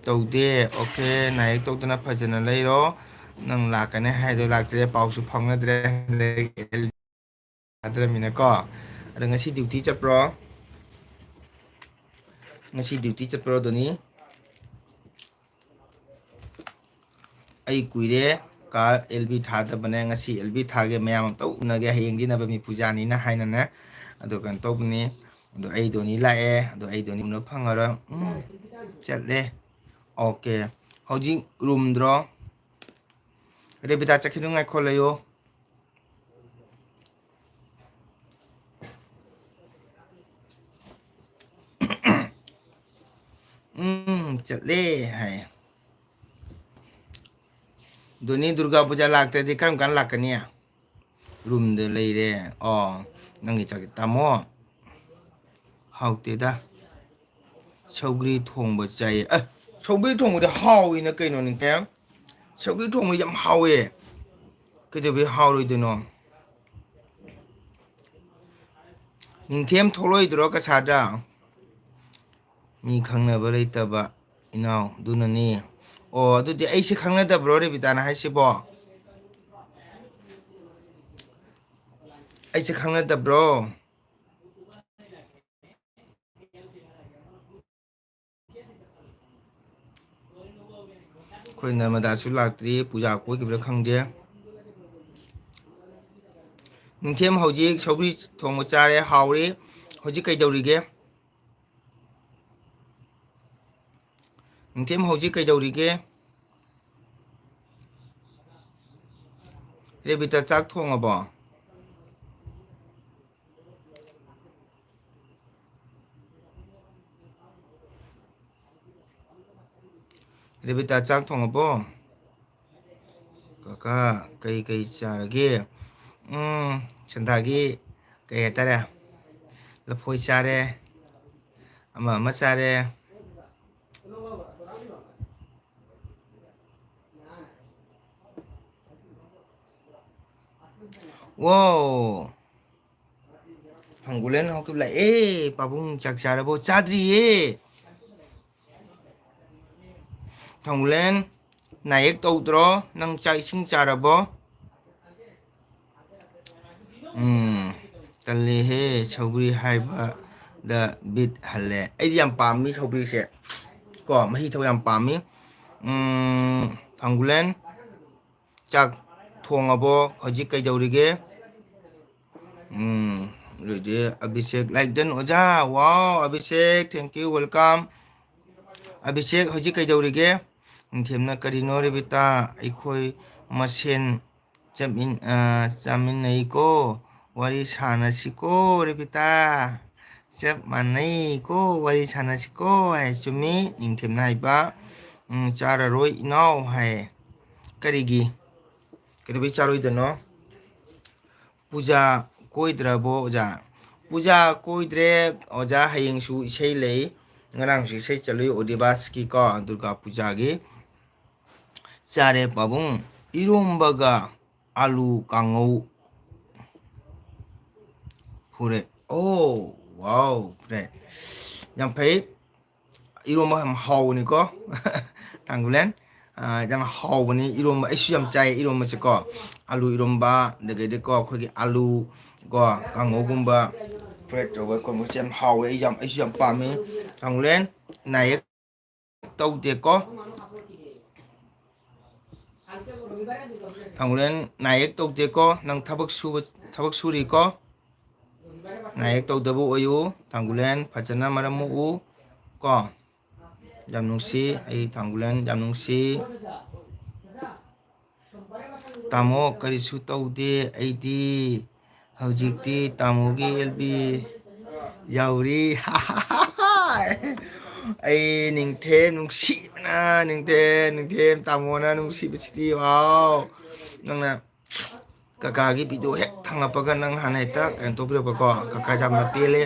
taude okay naik tok dana phajana leiro nang lakane haido laktre pausu phangnadre adra mina ko ada ngasi duty chapro ngasi duty chapro doni ai kuire ka LB thada bane ngasi LB thage mayam to unage hayeng dina ba mi puja ni na haina na ado kan to ni ado ai doni lae ado ai doni no phangara chatle okay hoji room dro rebita chakhinu ngai kholayo chatle hai Doni Durga Puja lakte di karam kan lakania room de leire oh nangi chak tamo haute da sogri thongba chai sogri thongba de hawi na kaino ni kam sogri thongba yam hawe kede be hawroi de no ningthem tholoi dro ka sada mi khangna ba leita ba inaw dunani oh adu de aise khangna da bro re bitana haise bo aise khangna da bro khoi narmada su laktri puja ko ki bra khangde ningthem hoji sogri thong chare hawri hoji kai dawrige ningthem hoji kai dawrige rebita chak thong abo rebita chak thong abo kaka kai charage sandagi kai tara lafoi chare ama chare wow hangulen hokib la pabung chak charabo chadri hangulen naik tawdro nang chai sing charabo talle he sogri haiba da bit halle ai yam pami sogri se ko mahi thaw yam pami hangulen chak thongabo hoji kai dawrige Rede Abhishek like dan oja wow Abhishek thank you welcome Abhishek hoji kai dawrige themna karino rebita aikhoi masen chamin nei ko wari sana siko rebita chap manai ko wari sana siko hai chumi themna haiba chara roi inaw hai karigi kedobi charoi dano puja koidrabo oja puja koidre oja hayeng su isei lei ngarang su isei chaloi odibas ki ko Durga Puja gi chare pabung irombaga alu kangau hure oh wow hure yang phai iromba ham haw ni ko tangulen yang haw ni iromba isu yam chai iromba se ko alu iromba de ko khoi alu go kangau gumba bread over ko mo sem haw yam isu yam pa mi tangulen naik tau de ko ꯊꯥꯡꯒꯨꯂꯦꯟ ꯅꯥꯌꯦꯛ ꯇꯧꯗꯦꯀꯣ ꯅꯪ ꯊꯕꯛ ꯁꯨꯔꯤꯀꯣ ꯅꯥꯌꯦꯛ ꯇꯧꯗꯕ ꯑꯣꯏꯌꯨ ꯊꯥꯡꯒꯨꯂꯦꯟ ꯐꯖꯅ ꯃꯔꯝ ꯃꯣꯛꯎ ꯀꯣ ꯌꯥꯝ ꯅꯨꯡꯁꯤ ꯑꯩ ꯊꯥꯡꯒꯨꯂꯦꯟ ꯌꯥꯝ ꯅꯨꯡꯁꯤ ꯇꯥꯃꯣ ꯀꯔꯤꯁꯨ ꯇꯧꯗꯦ ꯑꯩꯗꯤ ꯍꯧꯖꯤꯛꯇꯤ ꯇꯥꯃꯣꯒꯤ LB ꯌꯧꯔꯤ ꯑꯩ ꯅꯤꯡꯊꯦꯝ ꯅꯨꯡꯁꯤꯕꯅ ꯅꯤꯡꯊꯦꯝ ꯇꯥꯃꯣꯅ ꯅꯨꯡꯁꯤꯕꯁꯤꯗꯤ ꯋꯥꯎ ꯅꯪꯅ ꯀꯀꯥꯒꯤ ꯚꯤꯗꯤꯑꯣ ꯍꯦꯛ ꯊꯥꯡꯉꯛꯄꯒ ꯅꯪ ꯍꯥꯟꯅ ꯍꯦꯛꯇ ꯀꯩꯅꯣ ꯇꯧꯕꯤꯔꯛꯄꯀꯣ ꯀꯀꯥ ꯌꯥꯝꯅ ꯄꯦꯜꯂꯦ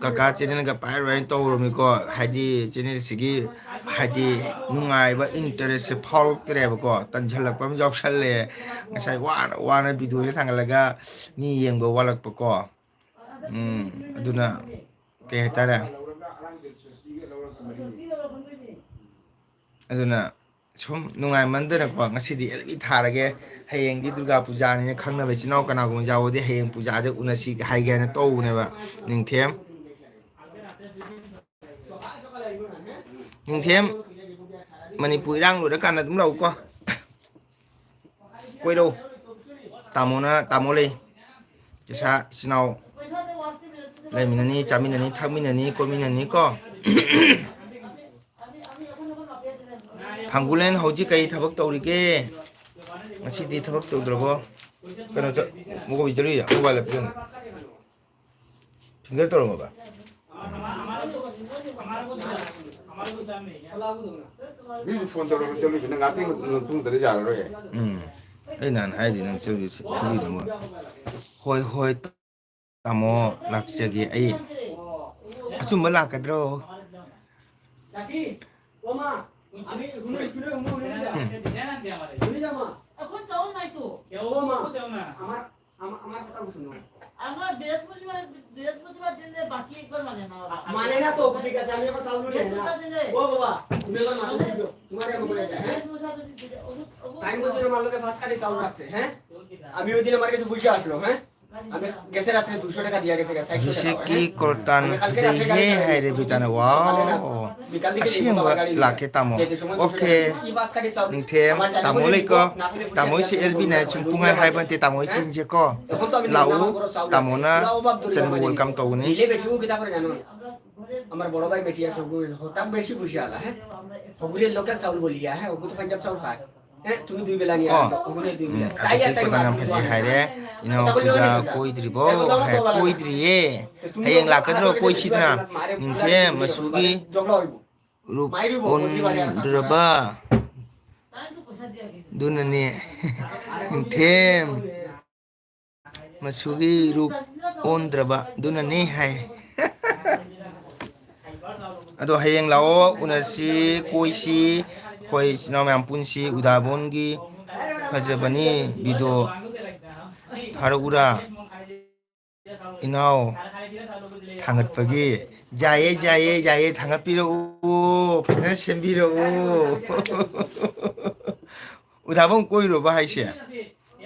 ꯀꯀꯥ ꯆꯦꯅꯦꯜꯒ ꯄꯥꯏꯔꯣꯏꯅ ꯇꯧꯔꯝꯃꯤꯀꯣ ꯍꯥꯏꯗꯤ ꯆꯦꯅꯦꯜꯁꯤꯒꯤ ꯍꯥꯏꯗꯤ ꯅꯨꯡꯉꯥꯏꯕ ꯏꯟꯇꯔꯦꯁꯁꯦ ꯐꯥꯎꯔꯛꯇ꯭ꯔꯦꯕꯀꯣ ꯇꯟꯁꯤꯜꯂꯛꯄ ꯑꯃ ꯌꯥꯎꯁꯜꯂꯦ ꯉꯁꯥꯏ ꯋꯥꯅ ꯚꯤꯗꯤꯑꯣꯁꯦ ꯊꯥꯡꯒꯠꯂꯒ ꯃꯤ ꯌꯦꯡꯕ ꯋꯥꯠꯂꯛꯄꯀꯣ ꯑꯗꯨꯅ ꯀꯩ ꯍꯥꯏꯇꯥꯔꯦ ꯑꯗꯨꯅ ꯁꯨꯝ ꯅꯨꯡꯉꯥꯏꯃꯟꯗꯅꯀꯣ ꯉꯁꯤꯗꯤ LB ꯊꯥꯔꯒꯦ ꯍꯌꯦꯡꯗꯤ ꯗꯨꯔꯒꯥ ꯄꯨꯖꯥꯅꯤꯅ ꯈꯪꯅꯕ ꯏꯆꯤꯜ ꯏꯅꯥꯎ ꯀꯅꯥꯒꯨꯝꯕ ꯌꯥꯎꯕꯗꯤ ꯍꯌꯦꯡ ꯄꯨꯖꯥꯗ ꯎꯅꯁꯤ ꯍꯥꯏꯒꯦ ꯍꯥꯏꯅ ꯇꯧꯕꯅꯦꯕ ꯅꯤꯡꯊꯦꯝ ꯃꯅꯤꯄꯨꯔ ꯏꯔꯥꯡ ꯂꯣꯏꯔꯀꯥꯟꯗ ꯑꯗꯨꯝ ꯂꯥꯛꯎꯀꯣ ꯀꯣꯏꯔꯛꯎ ꯇꯥꯃꯣ ꯂꯩ ꯄꯩꯁꯥ ꯏꯆꯤꯜ ꯏꯅꯥꯎ ꯂꯩꯃꯤꯟꯅꯅꯤ ꯆꯥꯃꯤꯟꯅꯅꯤ ꯊꯛꯃꯤꯟꯅꯅꯤ ꯀꯣꯏꯃꯤꯟꯅꯅꯤ ꯀꯣ ꯊꯥꯡꯒꯨꯂꯦꯟ ꯍꯧꯖꯤꯛ ꯀꯩ ꯊꯕꯛ ꯇꯧꯔꯤꯒꯦ ꯉꯁꯤꯗꯤ ꯊꯕꯛ ꯇꯧꯗ꯭ꯔꯕꯣ ꯀꯩꯅꯣ ꯃꯨꯒꯣꯕꯤ ꯆꯠꯂꯨꯏꯔ ꯃꯣꯕꯥꯏꯜ ꯂꯦꯞꯇꯣ ꯐꯤꯡꯒꯔ ꯇꯧꯔꯝꯃꯕ ꯐꯣꯟ ꯇꯧꯔꯒ ꯆꯠꯂꯨꯏ ꯅꯪ ꯉꯥꯛꯇꯪ ꯃꯇꯨꯡꯗꯗꯤ ꯌꯥꯔꯔꯣꯏ ꯑꯩ ꯅꯍꯥꯟ ꯍꯥꯏꯗꯤ ꯅꯪ ꯆꯠꯂꯨꯏꯗꯃ ꯍꯣꯏ ꯇꯥꯃꯣ ꯂꯥꯛꯆꯒꯦ ꯑꯩ ꯑꯆꯨꯝꯕ ꯂꯥꯛꯀꯗ꯭ꯔꯣ আমার বৃহস্পতিবার দিনে বাকি একবার মানে না তো ঠিক আছে আমি এখন চাউল নিয়ে না ও বাবা তুমি এবার মাছ দিও তোমারে আমি বলে যাই হ্যাঁ টাইম বছরের মালকে ফাস কাটি চাউল রাখছে হ্যাঁ আমি ওই দিন আমার কাছে বুঝে আসলো হ্যাঁ আমি গেছে রাতে 200 টাকা দিয়া গেছে 100 Jose টাকা ki kortan he hai re bitana wow asimba lake tamo okay ningthem tamo leko tamo si LB na chumpungai hai bante tamo chinje ko lau tamo na chanbu welcome to ni দিলে বেটিও কিটা করে জানো আমার বড় ভাই বেটি আছে ওগুলো হতাম বেশি খুশি আলা হ্যাঁ ওগুলো লোকাল চাউল বলিয়া হ্যাঁ ওগুলো তো পাঞ্জাব চাউল খায় হ্যাঁ তুমি দুই বেলা নিয়ে আসো ওগুলো দুই বেলা তাই Asi আর তাই kotanam phaji hai re ino puja koidribo hai koidriye hayeng lakadro koisidna ningthem masugi জগলা হইব rup ondraba dunani ningthem masugi rup ondraba dunani hai ado hayeng lao unasi koisi khoi sinau mayam punsi udabongi phajabani video tharura inau thangatpagi jaye thangatpiro phana sembiro udabon koiro ba haise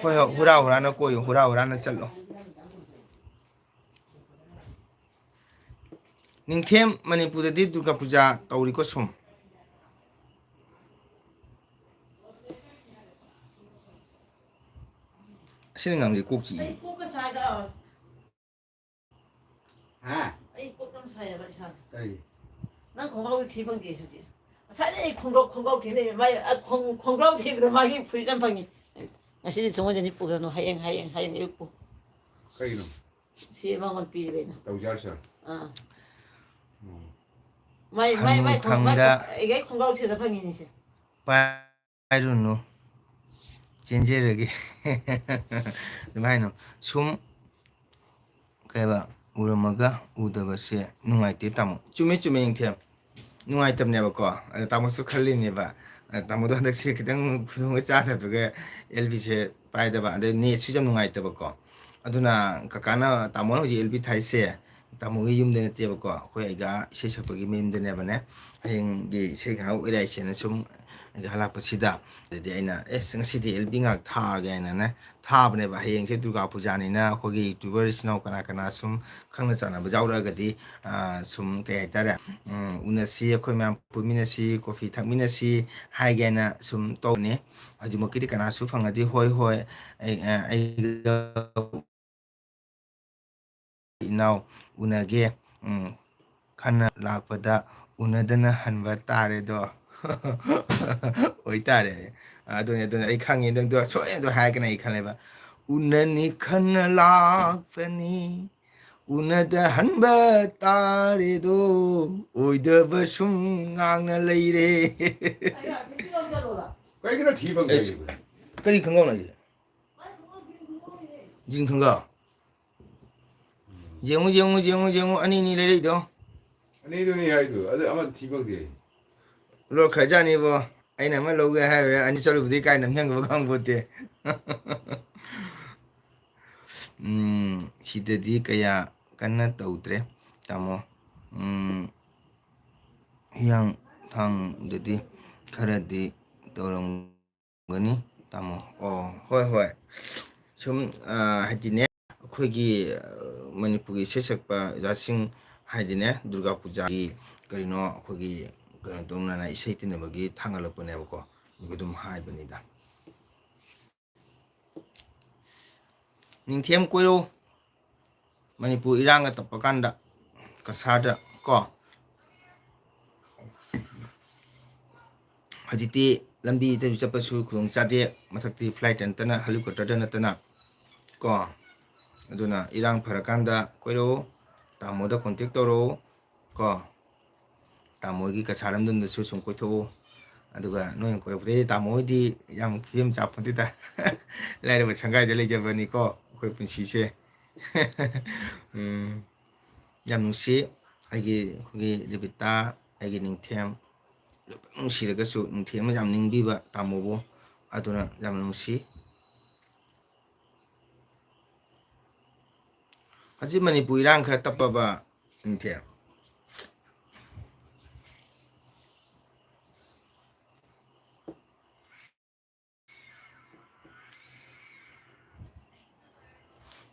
hoi hura na koyo hura na challo ningthem manipuradi durga puja tauri ko sum siningamri kokji kokka saida হ্যাঁ ai kokka saida ba sa তাই 난 건강을 기본 게 해지 사실 건강 되네 마이 건강 되면 마이 불간방이 나시디 정원전 이쁘고 너 하영 이쁘고 Kayno, 시망원 비리베나 tawjar 아 마이 이게 건강 되다 방이니시 pairunu chenjerage dumaino sum kaiba uramaga udabase nungaite tamo chume ingthem nungaitamneba ko tamo su khallineba tamo do handak se kitang khudung cha da ga LB se paidaba ade ne su jam nungaitaba ko aduna kakana tamo ho LB thaise tamogi yumde nate ko ko aiga ise sapagi mimde ne bane hayeng gi ise ga urai sene sum halak pasida de aina ngasi LB ngak tha ga na ne tha bane ba hayeng se durga puja ni na ko gi youtuber snow kana kana sum khangna chana ba jawra ga di sum ke tare unasi ko ma puminasi coffee thakminasi hai ga na sum to ne ajumaki kana su phangadi hoi hoi ai inau unage khana lakpada unadana hanba tare do oi tare adone ai khangi dong do so do ha kana ai khanleba unani khana lakpani unada hanba tare do oi da basum ngangna leire 아니야, 미치면 되로다. 그러니까 뒤방 kari khangau na ji jing khanga jeng ani ni le do 아니 돈이 하이도 아마 뒤방 돼 lo khaja ni bo aina ma lo ga ha ani chalu budi kai nam hyang ba khang bo te sidadi kaya kana tautre tamo yang thang dedi kharadi torong gani tamo hoi hoi sum hadine akhoi manipuri sesakpa jasing hadine durga puja gi karino akhoi kano tongna na isai tinabagi thangalapone ko gudum haibanida ningthem koiro manipur iranga tapakanda kasada ko hajiti lambi te chapasu khurung chade mathakti flight antana helicopter natana ko aduna irang pharakanda koiro tamoda contact toro ko tamogi kasaram dun su sum ko tho aduga noy ko pure tamodi yam film chapandi ta laire ba changai de lejabani ko koi punsi se yam nusi agi khogi libita agi ningthem nusi raga su ningthem yam ningbi ba tamobo aduna yam nusi haji manipur irang kha tappa ba ningthem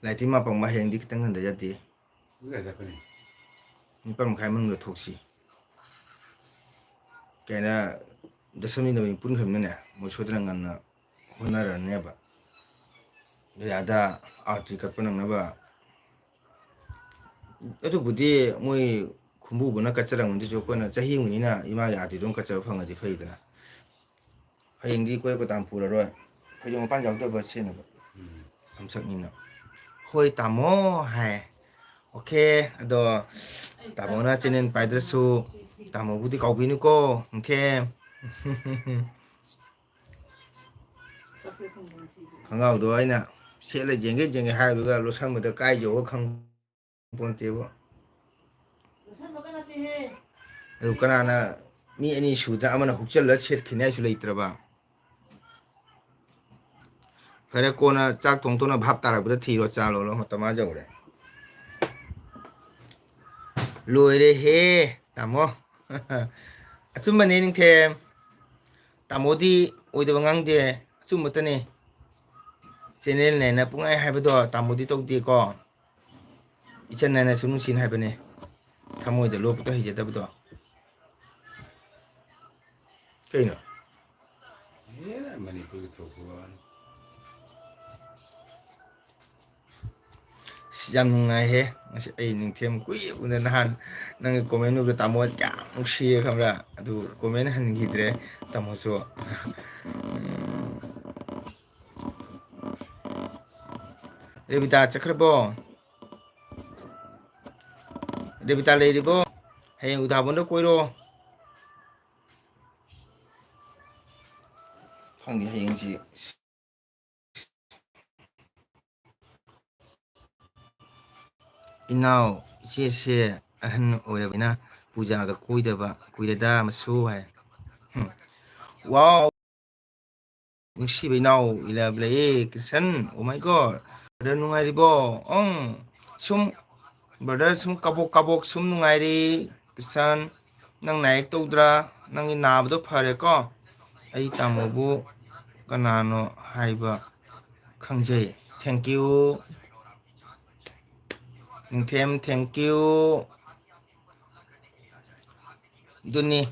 laiti ma pang ma heng di kitang handa jati 누가 잡거니 ni pam khai man lo thoksi kena dasami na pun kham ne mo chodra ngan honara ne ba ya da arti ka panang na ba etu budi moi khumbu buna ka charang ndi jo ko na chahi nguni na ima ya ti dong ka cha phang adi phai da heng di ko tam pura ro phai jong pan jaw to ba se na ba am sak ni na hoi tamo hai oke ado tamo na chenen paidra su tamo budi kau binu ko oke khangau do aina sele jenge hai ga lo sam da kai jo khang pon te bo 산 먹어놨지 해. ru kana na mi ani su da amana hukchal la set khine su leitra ba phare ko na chak tong to na bhap tara bra thi ro cha lo matama jaw re loire he tamo asum mane ning the tamodi oide bangang de asum mutane channel ne na pungai hai ba do tamodi tok de ko ichan na sunu sin hai bane thamoi de lop to hi je da ba do kaino 얘는 많이 거기 좋고 yam ngai he ngasi ai ning them kui una han nang comment nu tamo ya mushi khamra adu comment han gidre tamo so rebita chakrabo rebita leiribo hey udhabondo koiro phangni hayeng ji inau se ahan oirabina puja ga koidaba koirada masu hai wow mushi binau ila blai krishan oh my god ada nungai ribo sum brother sum kabok kabok sum nungairi Krishan nang naik tawdra nang nabdo phare ko ai tamobu kanano haiba khangjai thank you Ningthem thank you duni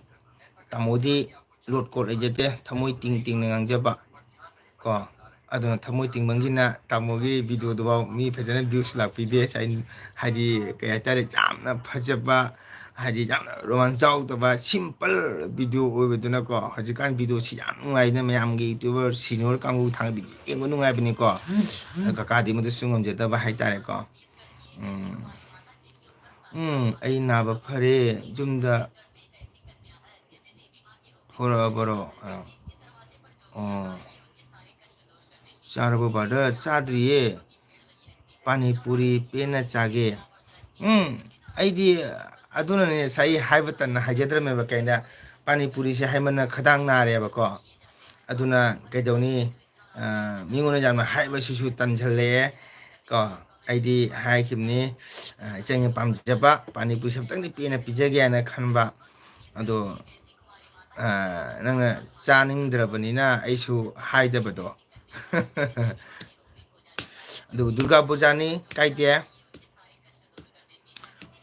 tamodi lot ko lejete thamoi ting ting ngangjaba ko aduna thamoi ting mangina tamogi video do mi phajana views lakpide sai hadi kaya tare jamna phajaba hadi jamna roman chau to ba simple video oibeduna ko hajikan video si jam ngai na mayam gi youtuber senior kangu thang bi engo ngai bini ko kaka di mudu sungom jeta ba hai tare ko ai na ba phare jumda hora baro चारबो बाडा चाद्रिए पानीपुरी पेना चागे आइदी अदुनने साई हाइबतन हाइजद्रमेबा कैना पानीपुरी से हाइमना खदांग नारेबको अदुना कैदौनी मिंगोना जामा हाइबा सिसु तनझले को आइदी हाइखिमनी चंगे पामजबा पानीपुरी सबतंगनी पेना पिजगेना खनबा अदो नंगा चानिंगद्रबनिना आइसु हाइदबदो Durga Puja ni kaite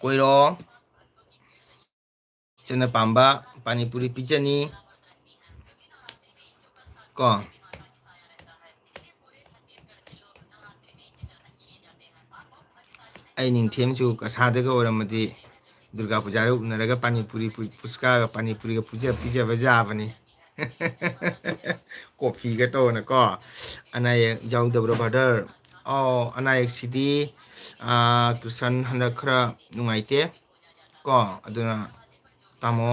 koiro chena pamba pani puri pichani ko ai ningthem chu kasada ga oramadi durga puja ru naraga pani puri puska ga pani puri ga puja pija baja bani kopi ga to na ko anay jaw dabro badar anay city Krishan handa khara nungaite ko aduna tamo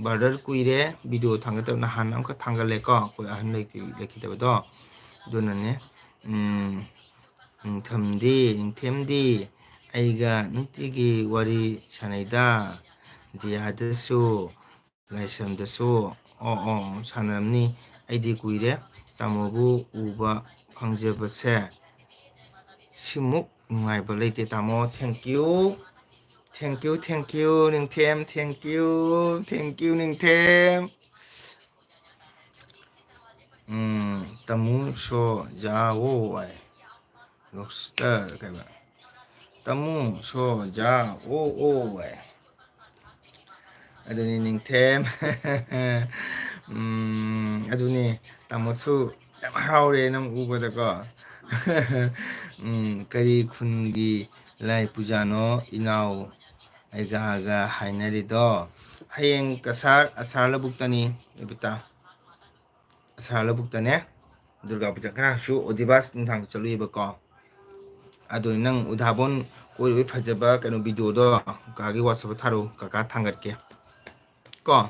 badar kuire video thangata na han amka thangale ko ko ahan lekhi tabado dunane themdi aiga nutigi wari sanaida diadasu laisamdasu sanamni aidi kuire tamobu uba pangjabase simuk nungaiba leite tamo thank you ningthem thank you ningthem tamu so jawo ai lobster kaiba tamu so jawo ai aduni ningthem aduni tamosu haure nam ubada ko kari khungi lai pujano inau aiga ga hainari do hayeng kasar asarla buktani ibita asarla buktane durga puja kana shu odibas nthang chalui ba ko aduni nang udhabon koi wi phajaba kanu video do kagi whatsapp tharu kaka thangat ke ko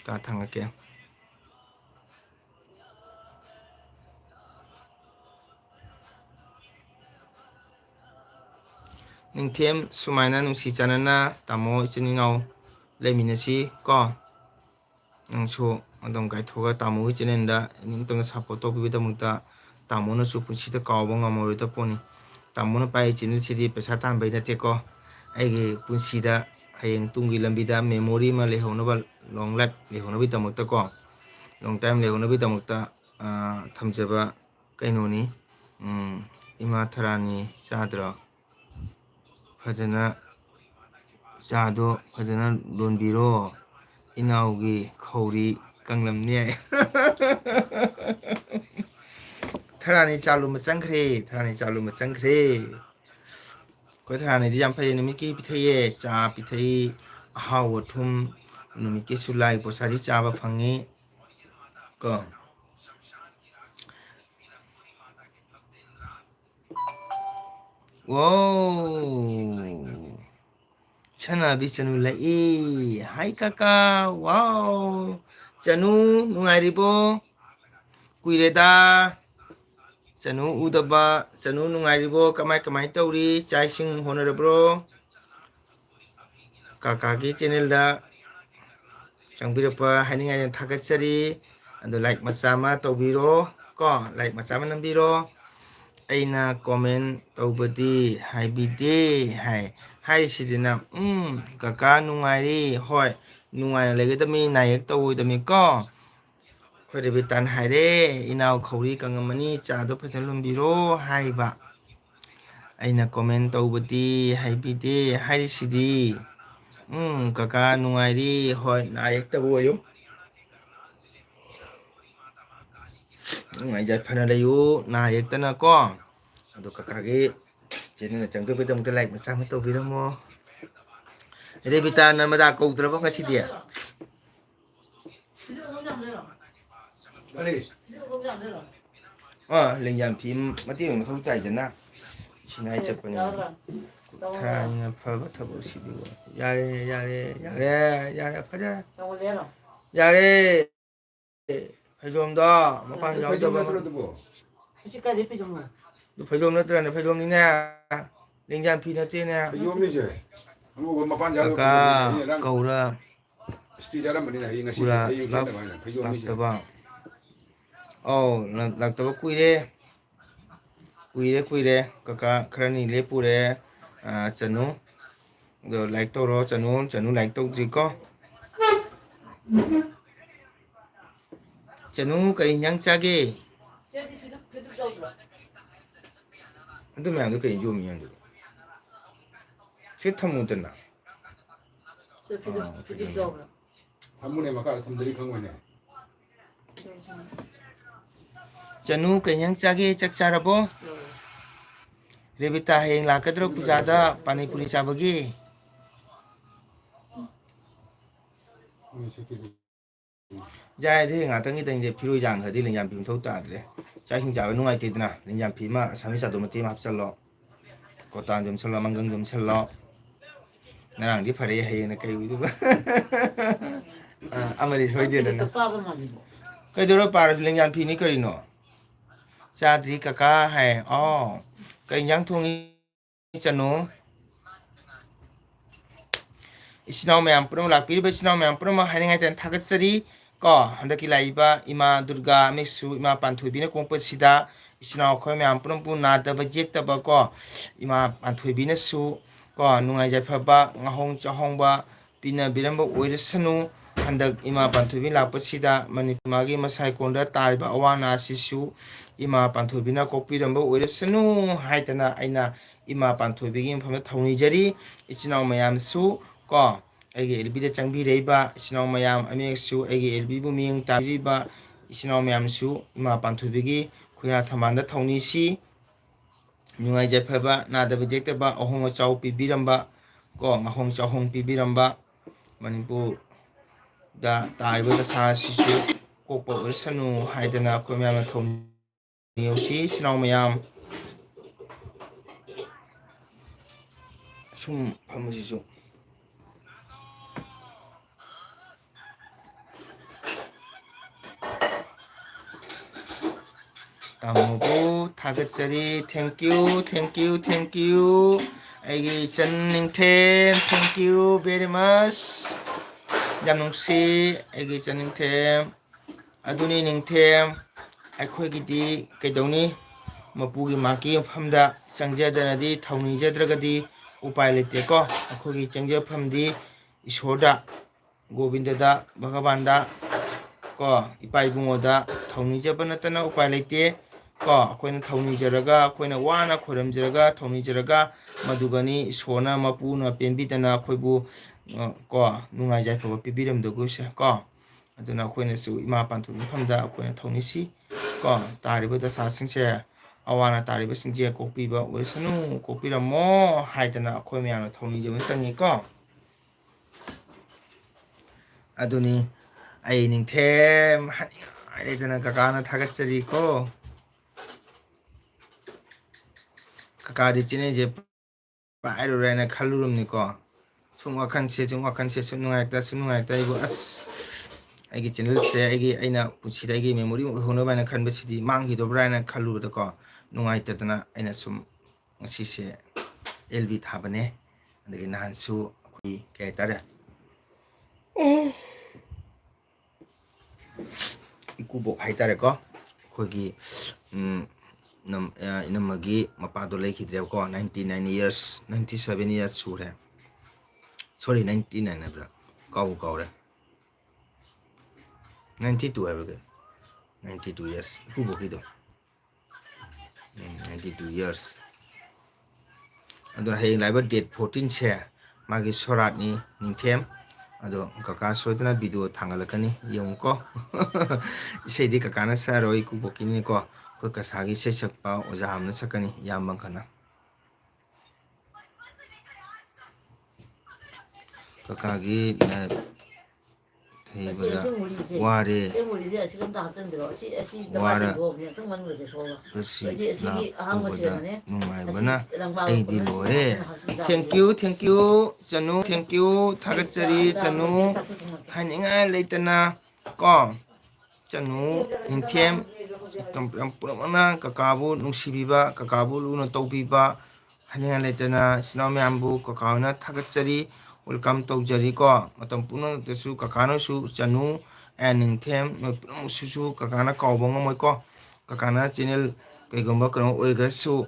ka thangat ke ningthem sumaina nungsi chanana tamo ichininau leminasi ko nangsu adong kai thoga tamo ichinenda ningtong support tobida mukta tamo na su punsida kawba ngamori ta poni tamo na pai chinil sidi pesa tan bai na te ko aige punsida hayeng tungi lambida memory ma lehonaba long life lehonabi tamukta ko long time lehonabi tamukta thamjaba kainoni ima tharani chadra fajana chado fajana lonbiro inaugi khori kanglamni tharani chalu machangkhre ko tharani di jam phai numi ki pithaye cha pithai ahaw thum numi ki sulai posari cha ba phangi ko wow chana bi chanu lai hai kaka wow chanu nungaribo kuireda chanu udaba chanu nungaribo kamai tauri chaising honorable kaka ki channel da changbirapa haningai thagatsari ando like masama tobiro ko like masama nambiro ꯑꯩꯅ comment ꯇꯧꯕꯗꯤ ꯍꯥꯏꯕꯤꯗꯦ ꯍꯥꯏꯔꯤꯁꯤꯗꯤꯅ ꯀꯀꯥ ꯅꯨꯡꯉꯥꯏꯔꯤ ꯍꯣꯏ ꯅꯨꯡꯉꯥꯏꯅ ꯂꯩꯒꯗꯕꯅꯤ ꯅꯥꯌꯦꯛ ꯇꯧꯔꯣꯏꯗꯕꯅꯤꯀꯣ ꯑꯩꯈꯣꯏ ꯔꯦꯕꯤꯇꯥꯅ ꯍꯥꯏꯔꯦ ꯏꯅꯥꯎ ꯈꯧꯔꯤ ꯀꯪꯉꯝꯃꯅꯤ ꯆꯥꯗꯣ ꯐꯖꯅ ꯂꯣꯟꯕꯤꯔꯣ ꯍꯥꯏꯕ ꯑꯩꯅ ꯀꯣꯃꯦꯟ ꯇꯧꯕꯗꯤ ꯍꯥꯏꯕꯤꯗꯦ ꯍꯥꯏꯔꯤꯁꯤꯗꯤ ꯀꯀꯥ ꯅꯨꯡꯉꯥꯏꯔꯤ ꯍꯣꯏ ꯅꯥꯌꯦꯛꯇꯕ ꯑꯣꯏꯌꯨ ꯅꯨꯡꯉꯥꯏ ꯌꯥꯏꯐꯅ ꯂꯩꯌꯨ ꯅꯥ ꯌꯦꯛꯇꯅꯀꯣ ꯑꯗꯣ ꯀꯀꯥꯒꯤ ꯆꯦꯅꯦꯜꯗ ꯆꯪꯗꯕꯒꯤꯗꯃꯛꯇ ꯂꯥꯏꯛ ꯃꯆꯥ ꯑꯃ ꯇꯧꯕꯤꯔꯝꯃꯣ ꯔꯦꯕꯤꯇꯥ ꯅꯔꯃꯗꯥ ꯀꯧꯗ꯭ꯔꯕꯣ ꯉꯁꯤꯗꯤ ꯀꯔꯤ ꯂꯦꯡꯌꯥꯟ ꯐꯤ ꯃꯇꯦꯛ ꯑꯃ ꯃꯊꯧ ꯇꯥꯏꯗꯅ ꯁꯤꯅꯥꯏ ꯆꯠꯄꯅꯤꯅ ꯊꯔꯥꯅꯤꯅ ꯐꯕ ꯊꯕꯛꯁꯤꯗꯤ ꯌꯥꯔꯦ ꯌꯥꯔꯦ ꯌꯥꯔꯦ ꯌꯥꯔꯦ ꯐꯖꯔꯦ ꯌꯥꯔꯦ ꯐꯩꯖꯣꯝꯗꯣ ꯃꯄꯥꯟ ꯐꯩꯖꯣꯝ ꯌꯥꯎꯗꯕ ꯅꯠꯇ꯭ꯔꯣ ꯑꯗꯨꯕꯨ ꯐꯩꯖꯣꯝ ꯅꯠꯇ꯭ꯔꯅꯦ ꯐꯩꯖꯣꯝꯅꯤꯅꯦ ꯂꯦꯡꯌꯥꯟ ꯐꯤ ꯅꯠꯇꯦꯅꯦ ꯐꯩꯖꯣꯝꯅꯤꯁꯦ ꯑꯃꯨꯛ ꯃꯄꯥꯟ ꯌꯥꯎꯗꯕ ꯀꯀꯥ ꯐꯩꯖꯣꯝꯅꯤ ꯍꯌꯦꯡ ꯅꯪ ꯀꯧꯔ ꯏꯁꯇꯤ ꯆꯥꯔꯝꯕꯅꯤꯅ ꯍꯌꯦꯡ ꯉꯁꯤ ꯄꯨꯔꯥ ꯍꯌꯦꯡ ꯁꯦꯠꯅꯕ ꯍꯥꯏꯅ ꯐꯩꯖꯣꯝꯅꯤꯁꯦ ꯂꯥꯛꯇꯕ ꯂꯥꯛꯇꯕ ꯀꯨꯏꯔꯦ ꯀꯀꯥ ꯈꯔꯅꯤ ꯂꯦꯞꯄꯨꯔꯦ ꯆꯅꯨ ꯑꯗꯣ ꯂꯥꯏꯛ ꯇꯧꯔꯣ ꯆꯅꯨ ꯂꯥꯏꯛ ꯇꯧꯗ꯭ꯔꯤꯀꯣ ꯆꯅꯨ ꯀꯔꯤ ꯏꯟꯖꯥꯡ ꯆꯥꯒꯦ ꯑꯗꯨ ꯃꯌꯥꯝꯗꯣ ꯀꯩ ꯌꯣꯝꯃꯤ ꯃꯌꯥꯝꯗꯨꯗꯤ ꯁꯤ ꯊꯝꯃꯨꯗꯅ ꯊꯝꯃꯨꯅꯦ ꯃꯈꯥꯗ ꯊꯝꯗ꯭ꯔꯗꯤ ꯈꯪꯉꯣꯏꯅꯦ ꯆꯅꯨ ꯀꯩ ꯏꯟꯖꯥꯡ ꯆꯥꯒꯦ ꯆꯥꯛ ꯆꯥꯔꯕꯣ ꯔꯦꯕꯤꯇꯥ ꯍꯌꯦꯡ ꯂꯥꯛꯀꯗ꯭ꯔꯣ ꯄꯨꯖꯥꯗ ꯄꯥꯅꯤꯄꯨꯔꯤ ꯆꯥꯕꯒꯤ ꯌꯥꯏꯗꯤ ꯉꯥꯛꯇꯪꯒꯤꯗꯪꯗꯤ ꯐꯤꯔꯣꯏ ꯌꯥꯡꯈ꯭ꯔꯗꯤ ꯂꯦꯡꯌꯥꯟ ꯐꯤ ꯃꯊꯧ ꯇꯥꯗ꯭ꯔꯦ ꯆꯥꯛ ꯏꯁꯤꯡ ꯆꯥꯕ ꯅꯨꯡꯉꯥꯏꯇꯦꯗꯅ ꯂꯦꯡꯌꯥꯟ ꯐꯤ ꯑꯃ ꯑꯁꯥꯃꯤ ꯆꯥꯗꯣ ꯃꯇꯦꯛ ꯑꯃ ꯍꯥꯞꯆꯤꯜꯂꯣ ꯀꯣꯇꯥꯟ ꯌꯣꯝꯁꯜꯂꯣ ꯃꯪꯒꯪ ꯌꯣꯝꯁꯜꯂꯣ ꯉꯔꯥꯡꯗꯤ ꯐꯔꯦ ꯍꯌꯦꯡꯅ ꯀꯩ ꯑꯣꯏꯗꯨꯕ ꯑꯃꯗꯤ ꯁꯣꯏꯗꯦꯗꯅ ꯀꯩꯗꯧꯔ ꯄꯥꯔꯁꯨ ꯂꯦꯡꯌꯥꯟ ꯐꯤꯅꯤ ꯀꯔꯤꯅꯣ ꯆꯥꯗ꯭ꯔꯤ ꯀꯀꯥ ꯍꯥꯏ ꯀꯩ ꯏꯟꯖꯥꯡ ꯊꯣꯡꯉꯤ ꯆꯅꯨ ꯏꯆꯤꯟ ꯏꯅꯥꯎ ꯃꯌꯥꯝ ꯄꯨꯝꯅꯃꯛ ꯂꯥꯛꯄꯤꯔꯤꯕ ꯏꯆꯤꯟ ꯏꯅꯥꯎ ꯃꯌꯥꯝ ꯄꯨꯝꯅꯃꯛ ꯍꯥꯏꯅꯤꯡꯉꯥꯏ ꯇꯥꯅ ꯊꯥꯒꯠꯆꯔꯤ ꯀꯣ ꯍꯟꯗꯛꯀꯤ ꯂꯥꯛꯏꯕ ꯏꯃꯥ ꯗꯨꯔꯒꯥ ꯑꯃꯁꯨ ꯏꯃꯥ ꯄꯥꯟꯊꯣꯏꯕꯤꯅ ꯀꯣꯡꯄꯁꯤꯗ ꯏꯆꯤꯟ ꯏꯅꯥꯎ ꯑꯩꯈꯣꯏ ꯃꯌꯥꯝ ꯄꯨꯝꯅꯃꯛꯄꯨ ꯅꯥꯗꯕ ꯌꯦꯛꯇꯕ ꯀꯣ ꯏꯃꯥ ꯄꯥꯟꯊꯣꯏꯕꯤꯅꯁꯨ ꯀꯣ ꯅꯨꯡꯉꯥꯏ ꯌꯥꯏꯐꯕ ꯉꯥꯍꯣꯡ ꯆꯥꯍꯣꯡꯕ ꯄꯤꯅꯕꯤꯔꯝꯕ ꯑꯣꯏꯔꯁꯅꯨ ꯍꯟꯗꯛ ꯏꯃꯥ ꯄꯥꯟꯊꯣꯏꯕꯤ ꯂꯥꯛꯄꯁꯤꯗ ꯃꯅꯤꯄꯨꯔ ꯃꯥꯒꯤ ꯃꯁꯥꯏꯀꯣꯟꯗ ꯇꯥꯔꯤꯕ ꯑꯋꯥ ꯑꯅꯥ ꯑꯁꯤꯁꯨ ꯏꯃꯥ ꯄꯥꯟꯊꯣꯏꯕꯤꯅ ꯀꯣꯛꯄꯤꯔꯝꯕ ꯑꯣꯏꯔꯁꯅꯨ ꯍꯥꯏꯗꯅ ꯑꯩꯅ ꯏꯃꯥ ꯄꯥꯟꯊꯣꯏꯕꯤꯒꯤ ꯃꯐꯝꯗ ꯊꯧꯅꯤꯖꯔꯤ ꯏꯆꯤꯟ ꯏꯅꯥꯎ ꯃꯌꯥꯝꯁꯨ ꯀꯣ ꯑꯩꯒꯤ ꯑꯦꯜꯕꯤꯗ ꯆꯪꯕꯤꯔꯛꯏꯕ ꯏꯆꯤꯟ ꯏꯅꯥꯎ ꯃꯌꯥꯝ ꯑꯃꯁꯨ ꯑꯩꯒꯤ ꯑꯦꯜꯕꯤꯕꯨ ꯃꯤꯠꯌꯦꯡ ꯇꯥꯕꯤꯔꯤꯕ ꯏꯆꯤꯟ ꯏꯅꯥꯎ ꯃꯌꯥꯝꯁꯨ ꯏꯃꯥ ꯄꯥꯟꯊꯣꯏꯕꯤꯒꯤ ꯈꯨꯌꯥ ꯊꯝꯕꯥꯜꯗ ꯊꯧꯅꯤꯁꯤ ꯅꯨꯡꯉꯥꯏ ꯌꯥꯏꯐꯕ ꯅꯥꯗꯕ ꯌꯦꯛꯇꯕ ꯑꯍꯣꯡ ꯑꯆꯥꯎ ꯄꯤꯕꯤꯔꯝꯕ ꯀꯣ ꯉꯥꯍꯣꯡ ꯆꯥꯍꯣꯡ ꯄꯤꯕꯤꯔꯝꯕ ꯃꯅꯤꯄꯨꯔꯗ ꯇꯥꯔꯤꯕ ꯗꯁꯥ ꯑꯁꯤꯁꯨ ꯀꯣꯛꯄ ꯑꯣꯏꯔꯁꯅꯨ ꯍꯥꯏꯗꯅ ꯑꯩꯈꯣꯏ ꯃꯌꯥꯝꯅ ꯊꯧꯅꯤꯁꯤ ꯏꯆꯤꯟ ꯏꯅꯥꯎ ꯃꯌꯥꯝ ꯁꯨꯝ ꯐꯝꯕꯁꯤꯁꯨ ꯇꯥꯃꯣꯕꯨ ꯊꯥꯒꯠꯆꯔꯤ ꯊꯦꯡꯀ꯭ꯌꯨ ꯑꯩꯒꯤ ꯏꯆꯟ ꯅꯤꯡꯊꯦꯝ ꯊꯦꯡꯀ꯭ꯌꯨ ꯚꯦꯔꯤ ꯃꯁ ꯌꯥꯝ ꯅꯨꯡꯁꯤ ꯑꯩꯒꯤ ꯏꯆꯟ ꯅꯤꯡꯊꯦꯝ ꯑꯗꯨꯅꯤ ꯅꯤꯡꯊꯦꯝ ꯑꯩꯈꯣꯏꯒꯤꯗꯤ ꯀꯩꯗꯧꯅꯤ ꯃꯄꯨꯒꯤ ꯃꯥꯛꯀꯤ ꯃꯐꯝꯗ ꯆꯪꯖꯗꯅꯗꯤ ꯊꯧꯅꯤꯖꯗ꯭ꯔꯒꯗꯤ ꯎꯄꯥꯏ ꯂꯩꯇꯦꯀꯣ ꯑꯩꯈꯣꯏꯒꯤ ꯆꯪꯖꯐꯝꯗꯤ ꯏꯁꯣꯔꯗ ꯒꯣꯕꯤꯟꯗꯗ ꯚꯒꯕꯥꯟꯗ ꯀꯣ ꯏꯄꯥ ꯏꯕꯨꯡꯉꯣꯗ ꯊꯧꯅꯤꯖꯕ ꯅꯠꯇꯅ ꯎꯄꯥꯏ ꯂꯩꯇꯦ ꯀꯣ ꯑꯩꯈꯣꯏꯅ ꯊꯧꯅꯤꯖꯔꯒ ꯑꯩꯈꯣꯏꯅ ꯋꯥꯅ ꯈꯣꯏꯔꯝꯖꯔꯒ ꯊꯧꯅꯤꯖꯔꯒ ꯃꯗꯨꯒꯅꯤ ꯏꯁꯣꯔꯅ ꯃꯄꯨꯅ ꯄꯦꯟꯕꯤꯗꯅ ꯑꯩꯈꯣꯏꯕꯨ ꯀꯣ ꯅꯨꯡꯉꯥꯏ ꯌꯥꯏꯐꯕ ꯄꯤꯕꯤꯔꯝꯗꯒꯨꯁꯦ ꯀꯣ ꯑꯗꯨꯅ ꯑꯩꯈꯣꯏꯅꯁꯨ ꯏꯃꯥ ꯄꯥꯟꯊꯣꯏꯕꯤ ꯃꯐꯝꯗ ꯑꯩꯈꯣꯏꯅ ꯊꯧꯅꯤꯁꯤ ꯀꯣ ꯇꯥꯔꯤꯕ ꯗꯁꯥꯁꯤꯡꯁꯦ ꯑꯋꯥ ꯑꯅꯥ ꯇꯥꯔꯤꯕꯁꯤꯡꯁꯦ ꯀꯣꯛꯄꯤꯕ ꯑꯣꯏꯔꯁꯅꯨ ꯀꯣꯛꯄꯤꯔꯝꯃꯣ ꯍꯥꯏꯗꯅ ꯑꯩꯈꯣꯏ ꯃꯌꯥꯝꯅ ꯊꯧꯅꯤꯖꯕ ꯆꯪꯉꯤꯀꯣ ꯑꯗꯨꯅꯤ ꯑꯩ ꯅꯤꯡꯊꯦꯝ ꯍꯥꯏꯔꯦꯗꯅ ꯀꯀꯥꯅ ꯊꯥꯒꯠꯆꯔꯤꯀꯣ ꯀꯀꯥꯗꯤ ꯆꯦꯅꯦꯜꯁꯦ ꯄꯥꯏꯔꯨꯔꯦꯅ ꯈꯜꯂꯨꯔꯕꯅꯤꯀꯣ ꯁꯨꯝ ꯋꯥꯈꯜꯁꯦ ꯁꯨꯝ ꯅꯨꯡꯉꯥꯏꯔꯛꯇ ꯑꯩꯕꯨ ꯑꯩꯒꯤ ꯆꯦꯅꯦꯜꯁꯦ ꯑꯩꯅ ꯄꯨꯟꯁꯤꯗ ꯑꯩꯒꯤ ꯃꯦꯃꯣꯔꯤ ꯑꯣꯏꯍꯧꯅꯕ ꯍꯥꯏꯅ ꯈꯟꯕꯁꯤꯗꯤ ꯃꯥꯡꯈꯤꯗꯕ꯭ꯔꯥ ꯍꯥꯏꯅ ꯈꯜꯂꯨꯕꯗꯀꯣ ꯅꯨꯡꯉꯥꯏꯇꯗꯅ ꯑꯩꯅ ꯁꯨꯝ ꯉꯁꯤꯁꯦ ꯑꯦꯜꯕꯤ ꯊꯥꯕꯅꯦ ꯑꯗꯒꯤ ꯅꯍꯥꯟꯁꯨ ꯑꯩꯈꯣꯏ ꯀꯩ ꯍꯥꯏꯇꯥꯔꯦ ꯏꯀꯨꯕꯣꯛ ꯍꯥꯏꯇꯥꯔꯦꯀꯣ ꯑꯩꯈꯣꯏꯒꯤ inamagi mapado lekhidrebko 99 years 97 years sure sorry 99 habra kaure 92 habra 92 years kubokido 92 years aduna heyeng laiba date 14 se magi sorat ni ningthem ado kaka soidana video thangalakani yongko isedi kaka na saroi kubokini ko ko kasagi se sakpa oja hamna sakani yambang kana kakagi thebada ware 생물이지 지금 다 합성 들어. 시 와라. 나가지고 그냥 좀 만들어 줘. kasi 이게 시기 한 na 것이네. nungaibana aidi lore thank you chanu thank you thagatsari chanu haninga leitana ko chanu ningthem puramana kakabu nungsibiba kakabu luna tawbiba haninga leitana sinau myambu kakawna thagatsari welcome tawjari ko matam puna tesu kakana su chanu and ningthem puram su kakana kawbanga moi ko kakana channel kaigomba kano oiga su